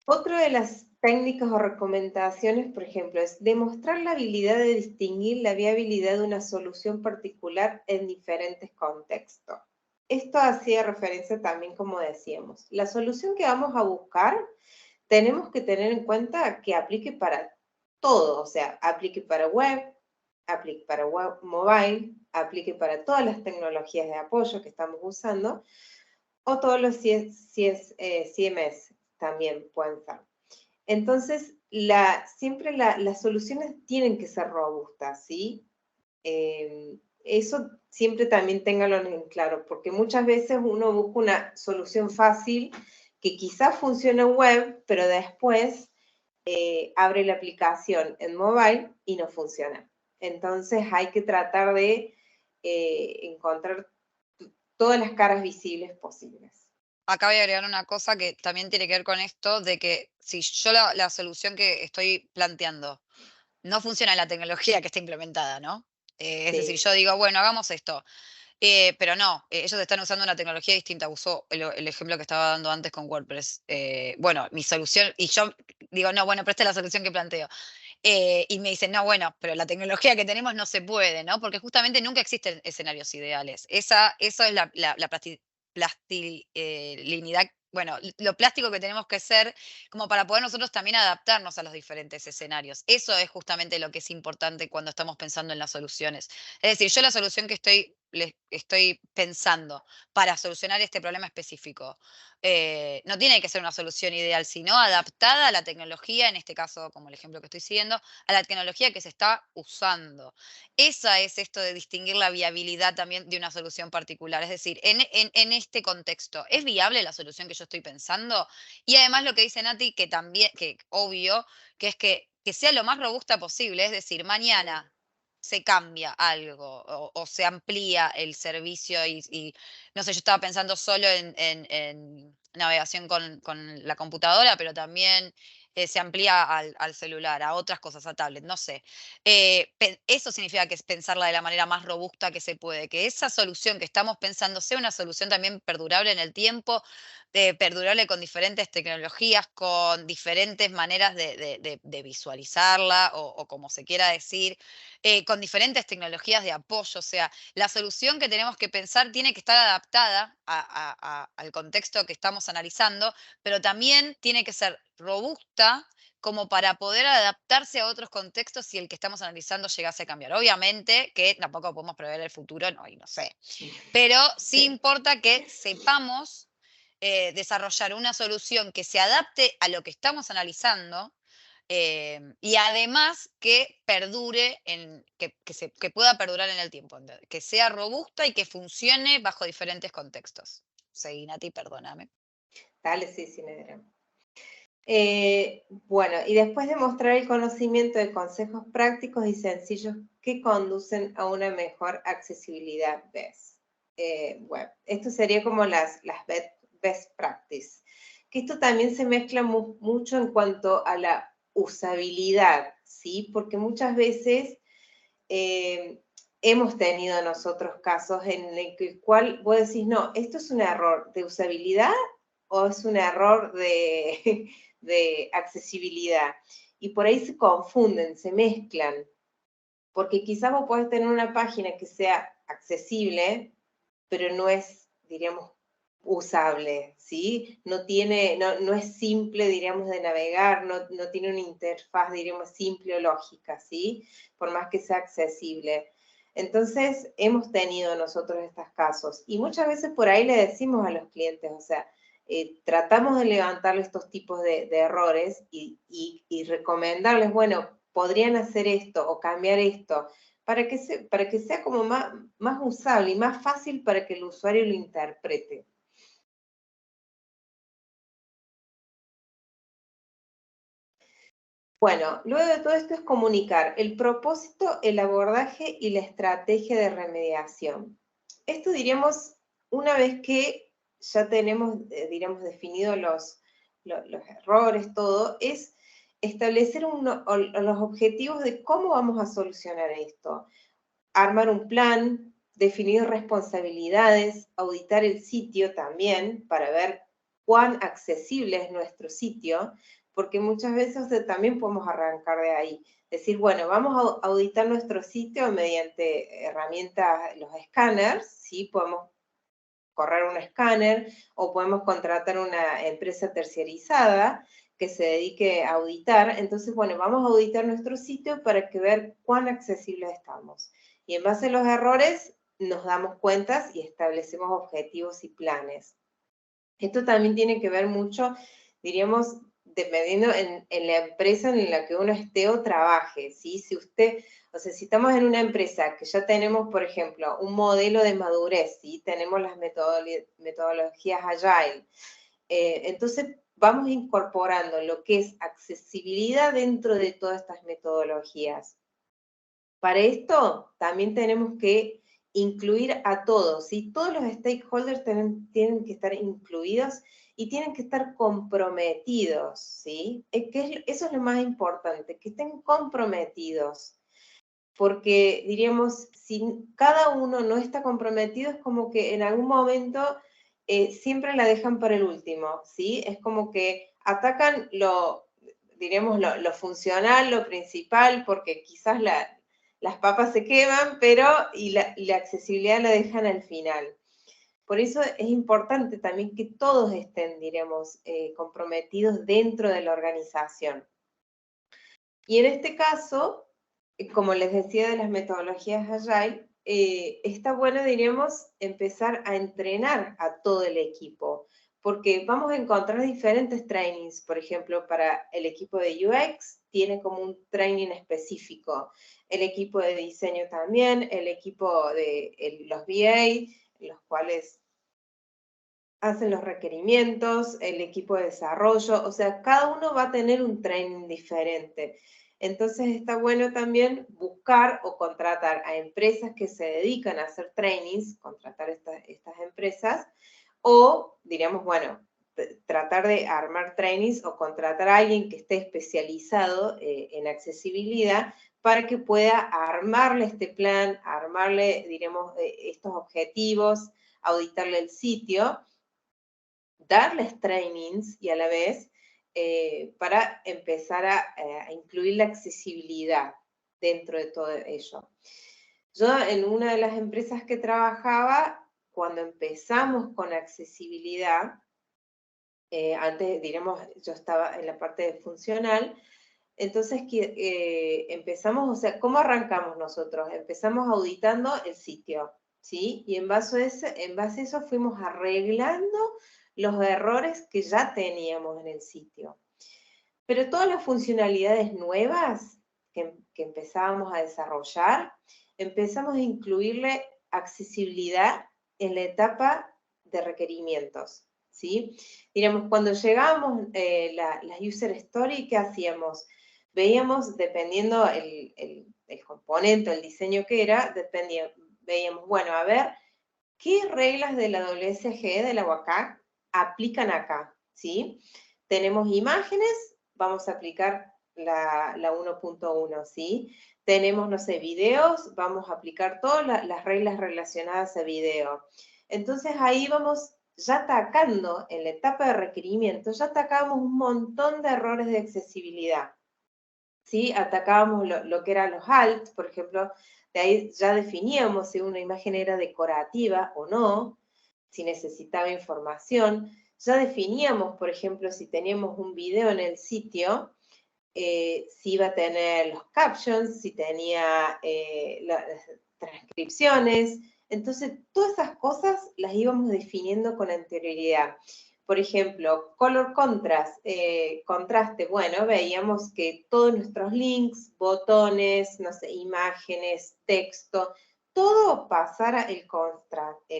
Otra de las técnicas o recomendaciones, por ejemplo, es demostrar la habilidad de distinguir la viabilidad de una solución particular en diferentes contextos. Esto hacía referencia también, como decíamos, la solución que vamos a buscar tenemos que tener en cuenta que aplique para todo, o sea, aplique para web, aplique para web mobile, aplique para todas las tecnologías de apoyo que estamos usando, o todos los CMS también pueden ser. Entonces, siempre las soluciones tienen que ser robustas, ¿sí? Eso siempre también téngalo en claro, porque muchas veces uno busca una solución fácil que quizás funcione en web, pero después abre la aplicación en mobile y no funciona. Entonces hay que tratar de encontrar todas las caras visibles posibles. Acá voy a agregar una cosa que también tiene que ver con esto, de que si yo la solución que estoy planteando no funciona en la tecnología que está implementada, ¿no? Es decir, yo digo, bueno, hagamos esto. Pero no, ellos están usando una tecnología distinta. Usó el ejemplo que estaba dando antes con WordPress. Bueno, mi solución, y yo digo, no, bueno, pero esta es la solución que planteo. Y me dicen, no, bueno, pero la tecnología que tenemos no se puede, ¿no? Porque justamente nunca existen escenarios ideales. Eso es la plastilinidad, bueno, lo plástico que tenemos que ser como para poder nosotros también adaptarnos a los diferentes escenarios. Eso es justamente lo que es importante cuando estamos pensando en las soluciones. Es decir, yo la solución que estoy pensando para solucionar este problema específico, no tiene que ser una solución ideal, sino adaptada a la tecnología, en este caso, como el ejemplo que estoy siguiendo, a la tecnología que se está usando. Esa es esto de distinguir la viabilidad también de una solución particular. Es decir, en este contexto, ¿es viable la solución que yo estoy pensando? Y además lo que dice Nati, que también, que obvio, que es que sea lo más robusta posible. Es decir, mañana se cambia algo o se amplía el servicio y, no sé, yo estaba pensando solo en navegación con la computadora, pero también se amplía al celular, a otras cosas, a tablet, no sé. Eso significa que es pensarla de la manera más robusta que se puede, que esa solución que estamos pensando sea una solución también perdurable en el tiempo, perdurable con diferentes tecnologías, con diferentes maneras de visualizarla o como se quiera decir, con diferentes tecnologías de apoyo. O sea, la solución que tenemos que pensar tiene que estar adaptada al contexto que estamos analizando, pero también tiene que ser robusta como para poder adaptarse a otros contextos si el que estamos analizando llegase a cambiar. Obviamente que tampoco podemos prever el futuro, no, y no sé. Pero sí importa que sepamos desarrollar una solución que se adapte a lo que estamos analizando, y además que perdure, que pueda perdurar en el tiempo, que sea robusta y que funcione bajo diferentes contextos. Seguí, Nati, perdóname. Dale, sí, sí, Nedra. Bueno, y después de mostrar el conocimiento de consejos prácticos y sencillos que conducen a una mejor accesibilidad web. Esto sería como las best practice. Que esto también se mezcla mucho en cuanto a la usabilidad, ¿sí? Porque muchas veces hemos tenido nosotros casos en el cual vos decís, no, esto es un error de usabilidad o es un error de accesibilidad. Y por ahí se confunden, se mezclan. Porque quizás vos podés tener una página que sea accesible, pero no es, diríamos, usable, ¿sí? No es simple, diríamos, de navegar, no tiene una interfaz, diríamos, simple o lógica, ¿sí? Por más que sea accesible. Entonces, hemos tenido nosotros estos casos. Y muchas veces por ahí le decimos a los clientes, o sea, tratamos de levantarle estos tipos de errores y recomendarles, bueno, podrían hacer esto o cambiar esto, para que sea como más usable y más fácil para que el usuario lo interprete. Bueno, luego de todo esto es comunicar el propósito, el abordaje y la estrategia de remediación. Esto diríamos, una vez que ya tenemos, diríamos, definido los errores, todo, es establecer los objetivos de cómo vamos a solucionar esto. Armar un plan, definir responsabilidades, auditar el sitio también para ver cuán accesible es nuestro sitio, porque muchas veces también podemos arrancar de ahí. Decir, bueno, vamos a auditar nuestro sitio mediante herramientas, los escáneres, ¿sí? Podemos correr un escáner o podemos contratar una empresa terciarizada que se dedique a auditar. Entonces, bueno, vamos a auditar nuestro sitio para ver cuán accesibles estamos. Y en base a los errores nos damos cuentas y establecemos objetivos y planes. Esto también tiene que ver mucho, diríamos, dependiendo en la empresa en la que uno esté o trabaje, ¿sí? Si estamos en una empresa que ya tenemos, por ejemplo, un modelo de madurez, ¿sí? Tenemos las metodologías Agile, entonces vamos incorporando lo que es accesibilidad dentro de todas estas metodologías. Para esto también tenemos que incluir a todos, ¿sí? Todos los stakeholders tienen que estar incluidos y tienen que estar comprometidos, ¿sí? Eso es lo más importante, que estén comprometidos. porque diríamos, si cada uno no está comprometido, es como que en algún momento siempre la dejan para el último, ¿sí? Es como que atacan diríamos, lo funcional, lo principal, porque quizás las papas se queman, pero la accesibilidad la dejan al final. Por eso es importante también que todos estén, diremos, comprometidos dentro de la organización. Y en este caso, como les decía de las metodologías Agile, está bueno, diríamos, empezar a entrenar a todo el equipo, porque vamos a encontrar diferentes trainings. Por ejemplo, para el equipo de UX tiene como un training específico, el equipo de diseño también, el equipo de los VA, los cuales hacen los requerimientos, el equipo de desarrollo, o sea, cada uno va a tener un training diferente. Entonces está bueno también buscar o contratar a empresas que se dedican a hacer trainings, contratar estas empresas, o diríamos, bueno, tratar de armar trainings o contratar a alguien que esté especializado en accesibilidad para que pueda armarle este plan, armarle, diremos, estos objetivos, auditarle el sitio, darles trainings y a la vez para empezar a incluir la accesibilidad dentro de todo ello. Yo en una de las empresas que trabajaba, cuando empezamos con accesibilidad, antes, diremos, yo estaba en la parte funcional, entonces empezamos, o sea, ¿cómo arrancamos nosotros? Empezamos auditando el sitio, ¿sí? Y en base a eso fuimos arreglando los errores que ya teníamos en el sitio. Pero todas las funcionalidades nuevas que empezábamos a desarrollar, empezamos a incluirle accesibilidad en la etapa de requerimientos, ¿sí? Diríamos, cuando llegábamos las user story, ¿qué hacíamos? Veíamos, dependiendo el componente, el diseño que era, veíamos, bueno, a ver, ¿qué reglas de la WSG, de la WCAG, aplican acá? ¿Sí? Tenemos imágenes, vamos a aplicar la 1.1, ¿sí? Tenemos, no sé, videos, vamos a aplicar todas las reglas relacionadas a video. Entonces ahí vamos ya atacando, en la etapa de requerimiento, ya atacábamos un montón de errores de accesibilidad. ¿Sí? Atacábamos lo que eran los alt, por ejemplo, de ahí ya definíamos si una imagen era decorativa o no, si necesitaba información. Ya definíamos, por ejemplo, si teníamos un video en el sitio, si iba a tener los captions, si tenía las transcripciones. Entonces, todas esas cosas las íbamos definiendo con anterioridad. Por ejemplo, color contrast, contraste, bueno, veíamos que todos nuestros links, botones, no sé, imágenes, texto, todo pasara el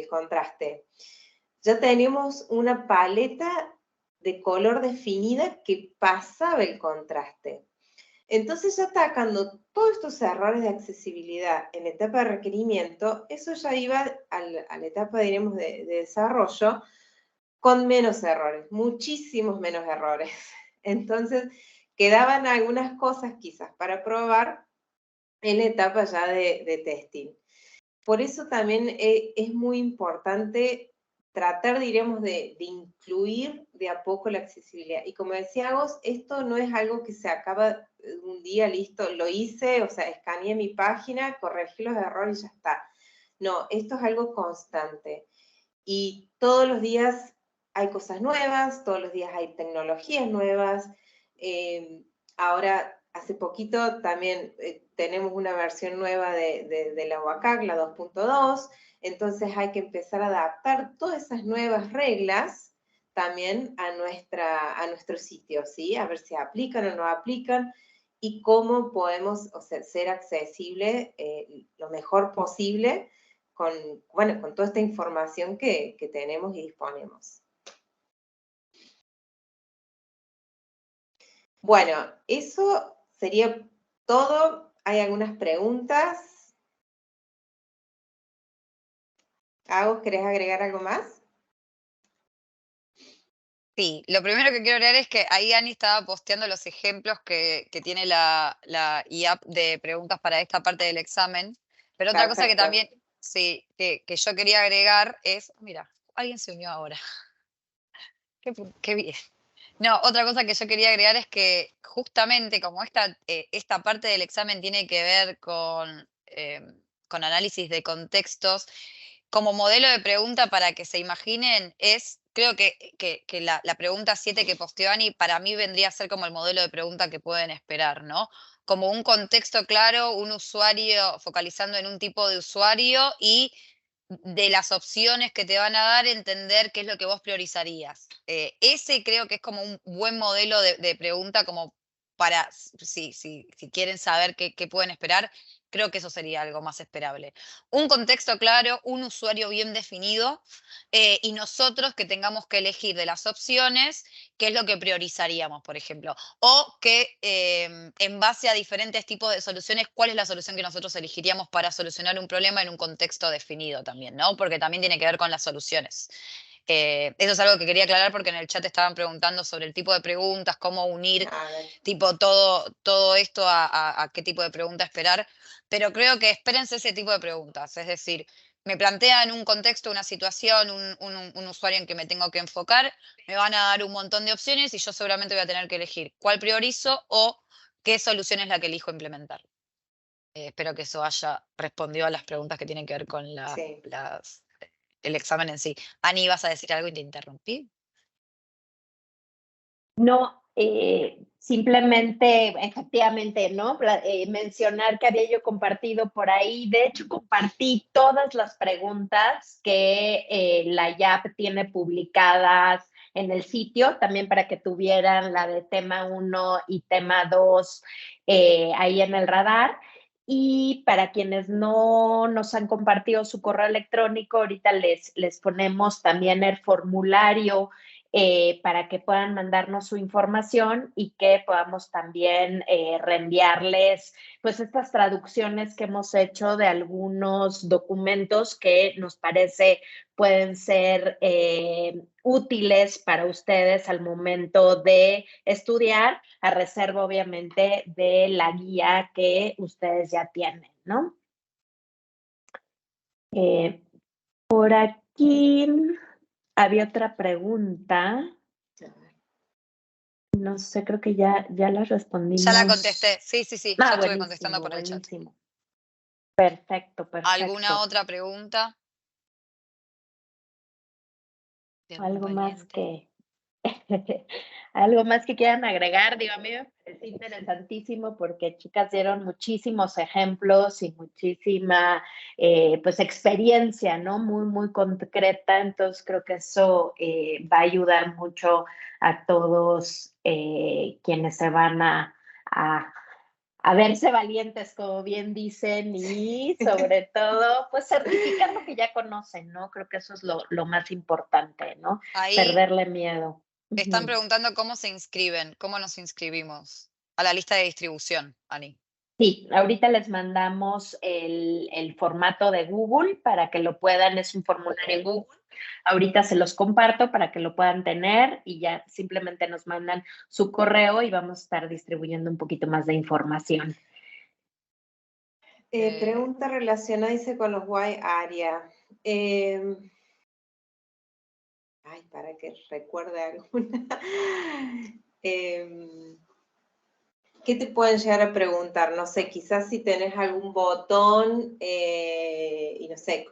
contraste. Ya tenemos una paleta de color definida que pasaba el contraste. Entonces, ya atacando todos estos errores de accesibilidad en la etapa de requerimiento, eso ya iba a la etapa, diremos, de desarrollo, con menos errores, muchísimos menos errores. Entonces, quedaban algunas cosas quizás para probar en la etapa ya de testing. Por eso también es muy importante tratar, diremos, de incluir de a poco la accesibilidad. Y como decíamos, esto no es algo que se acaba un día, listo, lo hice, o sea, escaneé mi página, corregí los errores y ya está. No, esto es algo constante. Y todos los días hay cosas nuevas, todos los días hay tecnologías nuevas. Ahora, hace poquito también tenemos una versión nueva de la WCAG, la 2.2, entonces hay que empezar a adaptar todas esas nuevas reglas también a nuestro sitio, ¿sí? A ver si aplican o no aplican y cómo podemos, o sea, ser accesible lo mejor posible con toda esta información que tenemos y disponemos. Bueno, eso sería todo. ¿Hay algunas preguntas? Agus, ¿querés agregar algo más? Sí, lo primero que quiero agregar es que ahí Ani estaba posteando los ejemplos que tiene la IAP de preguntas para esta parte del examen. Pero otra cosa que Perfecto. también, sí, que yo quería agregar es, mira, alguien se unió ahora. Qué bien. No, otra cosa que yo quería agregar es que justamente como esta parte del examen tiene que ver con análisis de contextos, como modelo de pregunta para que se imaginen creo que la pregunta 7 que posteó Ani para mí vendría a ser como el modelo de pregunta que pueden esperar, ¿no? Como un contexto claro, un usuario focalizando en un tipo de usuario y de las opciones que te van a dar, entender qué es lo que vos priorizarías. Ese creo que es como un buen modelo de pregunta como para, si quieren saber qué pueden esperar, creo que eso sería algo más esperable. Un contexto claro, un usuario bien definido y nosotros que tengamos que elegir de las opciones qué es lo que priorizaríamos, por ejemplo. O que en base a diferentes tipos de soluciones, cuál es la solución que nosotros elegiríamos para solucionar un problema en un contexto definido también, ¿no? Porque también tiene que ver con las soluciones. Eso es algo que quería aclarar porque en el chat estaban preguntando sobre el tipo de preguntas, cómo unir A ver. tipo todo esto a qué tipo de pregunta esperar, pero creo que espérense ese tipo de preguntas, es decir, me plantean un contexto, una situación, un usuario en que me tengo que enfocar, me van a dar un montón de opciones y yo seguramente voy a tener que elegir cuál priorizo o qué solución es la que elijo implementar. Espero que eso haya respondido a las preguntas que tienen que ver con Sí. el examen en sí. Ani, ¿vas a decir algo y te interrumpí? No, simplemente, efectivamente, ¿no? Mencionar que había yo compartido por ahí. De hecho, compartí todas las preguntas que la YAP tiene publicadas en el sitio, también para que tuvieran la de tema 1 y tema 2 ahí en el radar. Y para quienes no nos han compartido su correo electrónico, ahorita les ponemos también el formulario para que puedan mandarnos su información y que podamos también reenviarles pues estas traducciones que hemos hecho de algunos documentos que nos parece pueden ser útiles para ustedes al momento de estudiar, a reserva obviamente de la guía que ustedes ya tienen, ¿no? Por aquí había otra pregunta. No sé, creo que ya la Ya la respondimos. contesté, sí, ya estuve contestando Buenísimo, por el chat. buenísimo. Perfecto, ¿Alguna perfecto. otra pregunta? ¿De algún Algo más valiente? que, algo más que quieran agregar, digo, a mí me parece interesantísimo porque chicas dieron muchísimos ejemplos y muchísima, pues, experiencia, ¿no? Muy, muy concreta, entonces creo que eso va a ayudar mucho a todos quienes se van a verse valientes, como bien dicen, y sobre todo, pues certificar lo que ya conocen, ¿no? Creo que eso es lo más importante, ¿no? Ahí Perderle miedo. están Ujú. preguntando cómo se inscriben, cómo nos inscribimos a la lista de distribución, Ani. Sí, ahorita les mandamos el formato de Google para que lo puedan, es un formulario en Google. Ahorita se los comparto para que lo puedan tener y ya simplemente nos mandan su correo y vamos a estar distribuyendo un poquito más de información. Pregunta relacionada, dice, con los Y área. Ay, para que recuerde alguna. ¿Qué te pueden llegar a preguntar? No sé, quizás si tenés algún botón y no sé,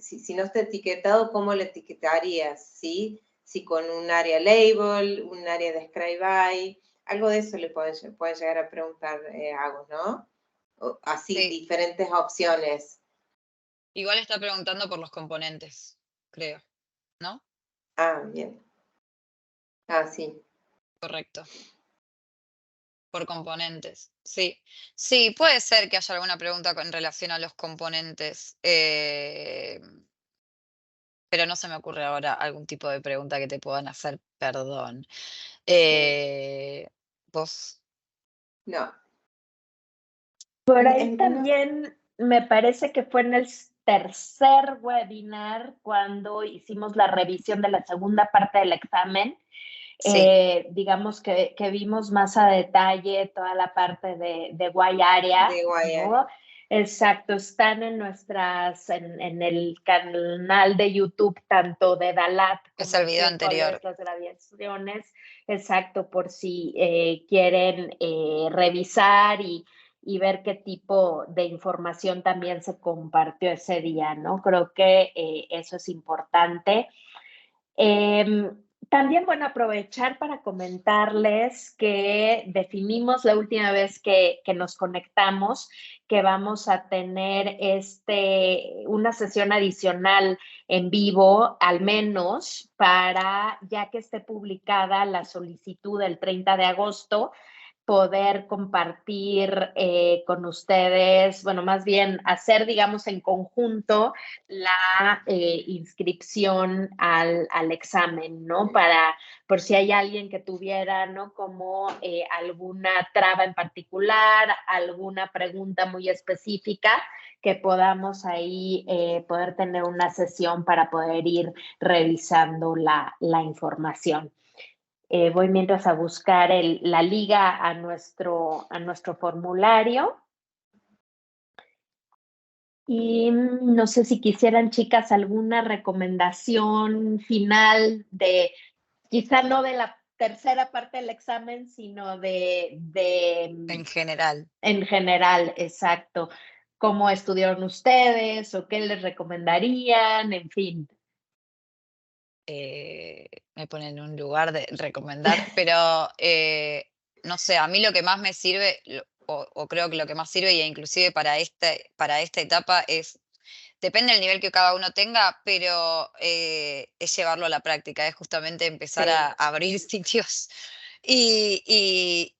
si no está etiquetado, ¿cómo lo etiquetarías? ¿Sí? Si con un área label, un área describe by, algo de eso le pueden llegar a preguntar a Agus, ¿no? Así, Sí, diferentes opciones. igual está preguntando por los componentes, creo, ¿no? Ah, bien. Ah, sí. Correcto. Por componentes, sí. Sí, puede ser que haya alguna pregunta en relación a los componentes, pero no se me ocurre ahora algún tipo de pregunta que te puedan hacer, perdón. ¿Vos? No. Por ahí No, también me parece que fue tercer webinar cuando hicimos la revisión de la segunda parte del examen. Sí. Digamos que vimos más a detalle toda la parte de Why Area, ¿no? Exacto, están en el canal de YouTube, tanto de Dalat como es el video anterior. Las grabaciones, exacto, por si quieren revisar y ver qué tipo de información también se compartió ese día, ¿no? Creo que eso es importante. También, bueno, aprovechar para comentarles que definimos la última vez que nos conectamos que vamos a tener una sesión adicional en vivo, al menos para, ya que esté publicada la solicitud del 30 de agosto, poder compartir con ustedes, bueno, más bien hacer, digamos, en conjunto la inscripción al examen, ¿no? Por si hay alguien que tuviera, ¿no? Como alguna traba en particular, alguna pregunta muy específica, que podamos ahí poder tener una sesión para poder ir revisando la información. Voy mientras a buscar la liga a nuestro formulario. Y no sé si quisieran, chicas, alguna recomendación final quizá no de la tercera parte del examen, sino En general. En general, exacto. ¿Cómo estudiaron ustedes o qué les recomendarían? En fin. Me pone en un lugar de recomendar, pero no sé, a mí lo que más me sirve, o creo que lo que más sirve, y inclusive para esta etapa depende del nivel que cada uno tenga, pero es llevarlo a la práctica, es justamente empezar a abrir sitios y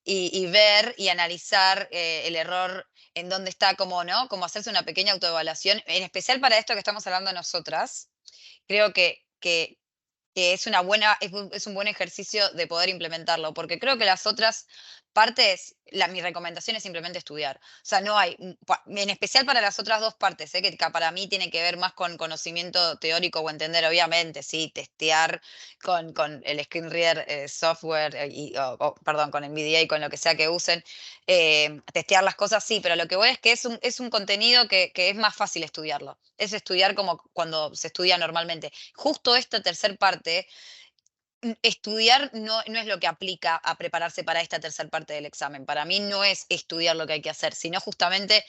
ver y analizar el error en dónde está, ¿no? Como hacerse una pequeña autoevaluación, en especial para esto que estamos hablando nosotras. Creo que es un buen ejercicio de poder implementarlo, porque creo que las otras partes, mi recomendación es simplemente estudiar. O sea, no hay, en especial para las otras dos partes, que para mí tiene que ver más con conocimiento teórico o entender, obviamente, sí, testear con el screen reader software, perdón, con NVIDIA y con lo que sea que usen, testear las cosas, sí, pero lo que voy es que es un contenido que es más fácil estudiarlo. Es estudiar como cuando se estudia normalmente. Justo esta tercera parte, estudiar no es lo que aplica a prepararse para esta tercera parte del examen. Para mí no es estudiar lo que hay que hacer, sino justamente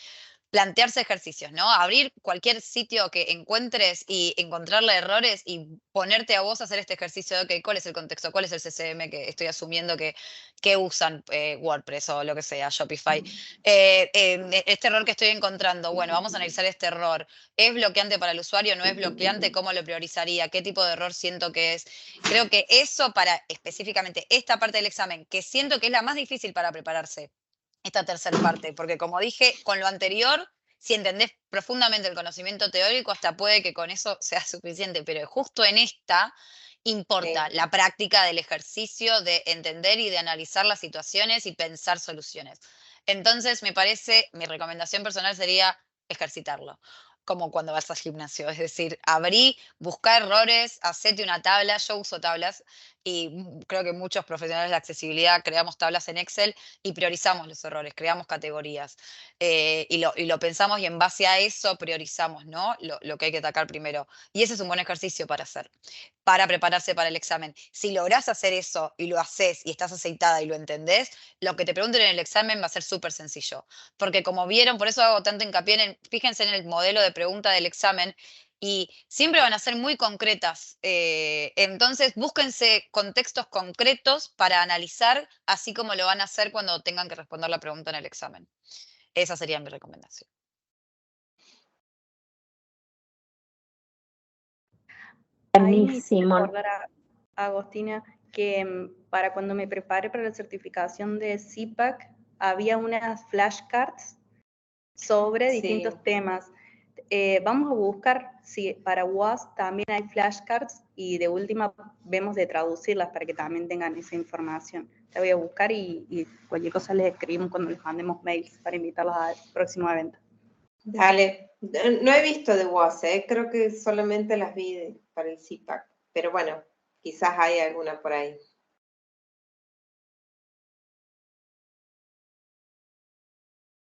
plantearse ejercicios, ¿no? Abrir cualquier sitio que encuentres y encontrarle errores y ponerte a vos a hacer este ejercicio de, okay, ¿cuál es el contexto? ¿Cuál es el CCM que estoy asumiendo que usan WordPress o lo que sea, Shopify? Este error que estoy encontrando, bueno, vamos a analizar este error. ¿Es bloqueante para el usuario? ¿No es bloqueante? ¿Cómo lo priorizaría? ¿Qué tipo de error siento que es? Creo que eso para específicamente esta parte del examen, que siento que es la más difícil para prepararse, esta tercera parte, porque como dije, con lo anterior, si entendés profundamente el conocimiento teórico, hasta puede que con eso sea suficiente, pero justo en esta importa la práctica del ejercicio de entender y de analizar las situaciones y pensar soluciones. Entonces, me parece, mi recomendación personal sería ejercitarlo, como cuando vas al gimnasio, es decir, buscar errores, hacete una tabla. Yo uso tablas y creo que muchos profesionales de accesibilidad creamos tablas en Excel y priorizamos los errores, creamos categorías y lo pensamos y en base a eso priorizamos, ¿no? Lo que hay que atacar primero. Y ese es un buen ejercicio para hacer, para prepararse para el examen. Si lográs hacer eso y lo haces y estás aceitada y lo entendés, lo que te pregunten en el examen va a ser súper sencillo. Porque como vieron, por eso hago tanto hincapié fíjense en el modelo de pregunta del examen, y siempre van a ser muy concretas. Entonces, búsquense contextos concretos para analizar, así como lo van a hacer cuando tengan que responder la pregunta en el examen. Esa sería mi recomendación. Buenísimo. Agostina, que para cuando me preparé para la certificación de CPAC, había unas flashcards sobre distintos temas. Vamos a buscar si para UAS también hay flashcards y de última vemos de traducirlas para que también tengan esa información. La voy a buscar y cualquier cosa les escribimos cuando les mandemos mails para invitarlos al próximo evento. Dale. No he visto The Voice, creo que solamente las vi para el CPAC. Pero bueno, quizás hay alguna por ahí.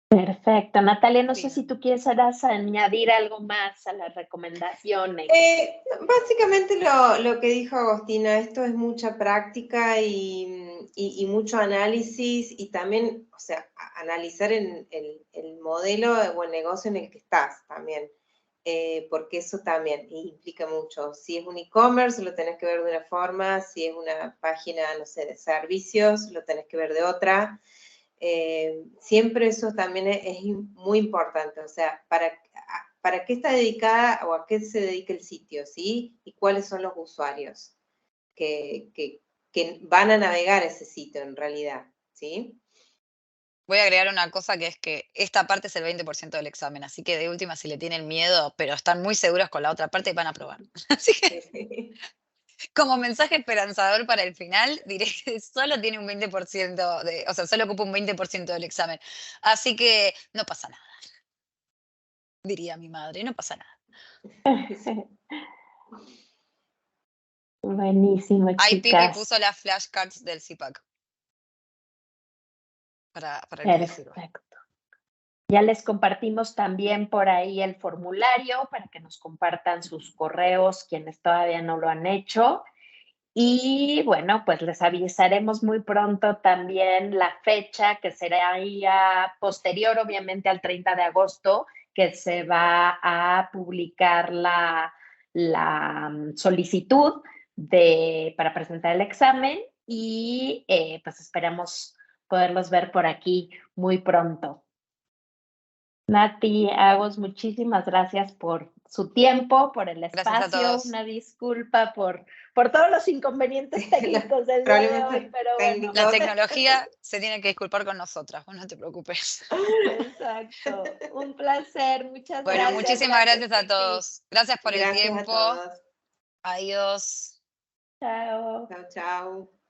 Perfecto. Natalia, no sé Bien. si tú quieras añadir algo más a las recomendaciones. Básicamente lo que dijo Agostina, esto es mucha práctica y mucho análisis y también, o sea, analizar el modelo o el negocio en el que estás también, porque eso también implica mucho. Si es un e-commerce, lo tenés que ver de una forma, si es una página, no sé, de servicios, lo tenés que ver de otra. Siempre eso también es muy importante, o sea, para qué está dedicada o a qué se dedica el sitio, ¿sí? Y cuáles son los usuarios que van a navegar ese sitio en realidad, ¿sí? Voy a agregar una cosa que es que esta parte es el 20% del examen, así que de última si le tienen miedo, pero están muy seguros con la otra parte, van a probar. Así que como mensaje esperanzador para el final, diré que solo tiene un 20% o sea, solo ocupa un 20% del examen. Así que no pasa nada. Diría mi madre, no pasa nada. Buenísimo, Ahí Pipi chicas. puso las flashcards del CPAC. Para el que le sirva. Perfecto. Ya les compartimos también por ahí el formulario para que nos compartan sus correos quienes todavía no lo han hecho. Y bueno, pues les avisaremos muy pronto también la fecha que será ya posterior, obviamente, al 30 de agosto, que se va a publicar la solicitud para presentar el examen y pues esperamos poderlos ver por aquí muy pronto. Nati, Agos, muchísimas gracias por su tiempo, por el Gracias a espacio. todos. Una disculpa por todos los inconvenientes técnicos del día de hoy, pero bueno. La tecnología se tiene que disculpar con nosotras, vos no te preocupes. Exacto. Un placer, muchas Bueno, gracias. muchísimas gracias a Pipi. todos. Gracias por el Gracias a tiempo. todos. Adiós. Chao. Chao, chao.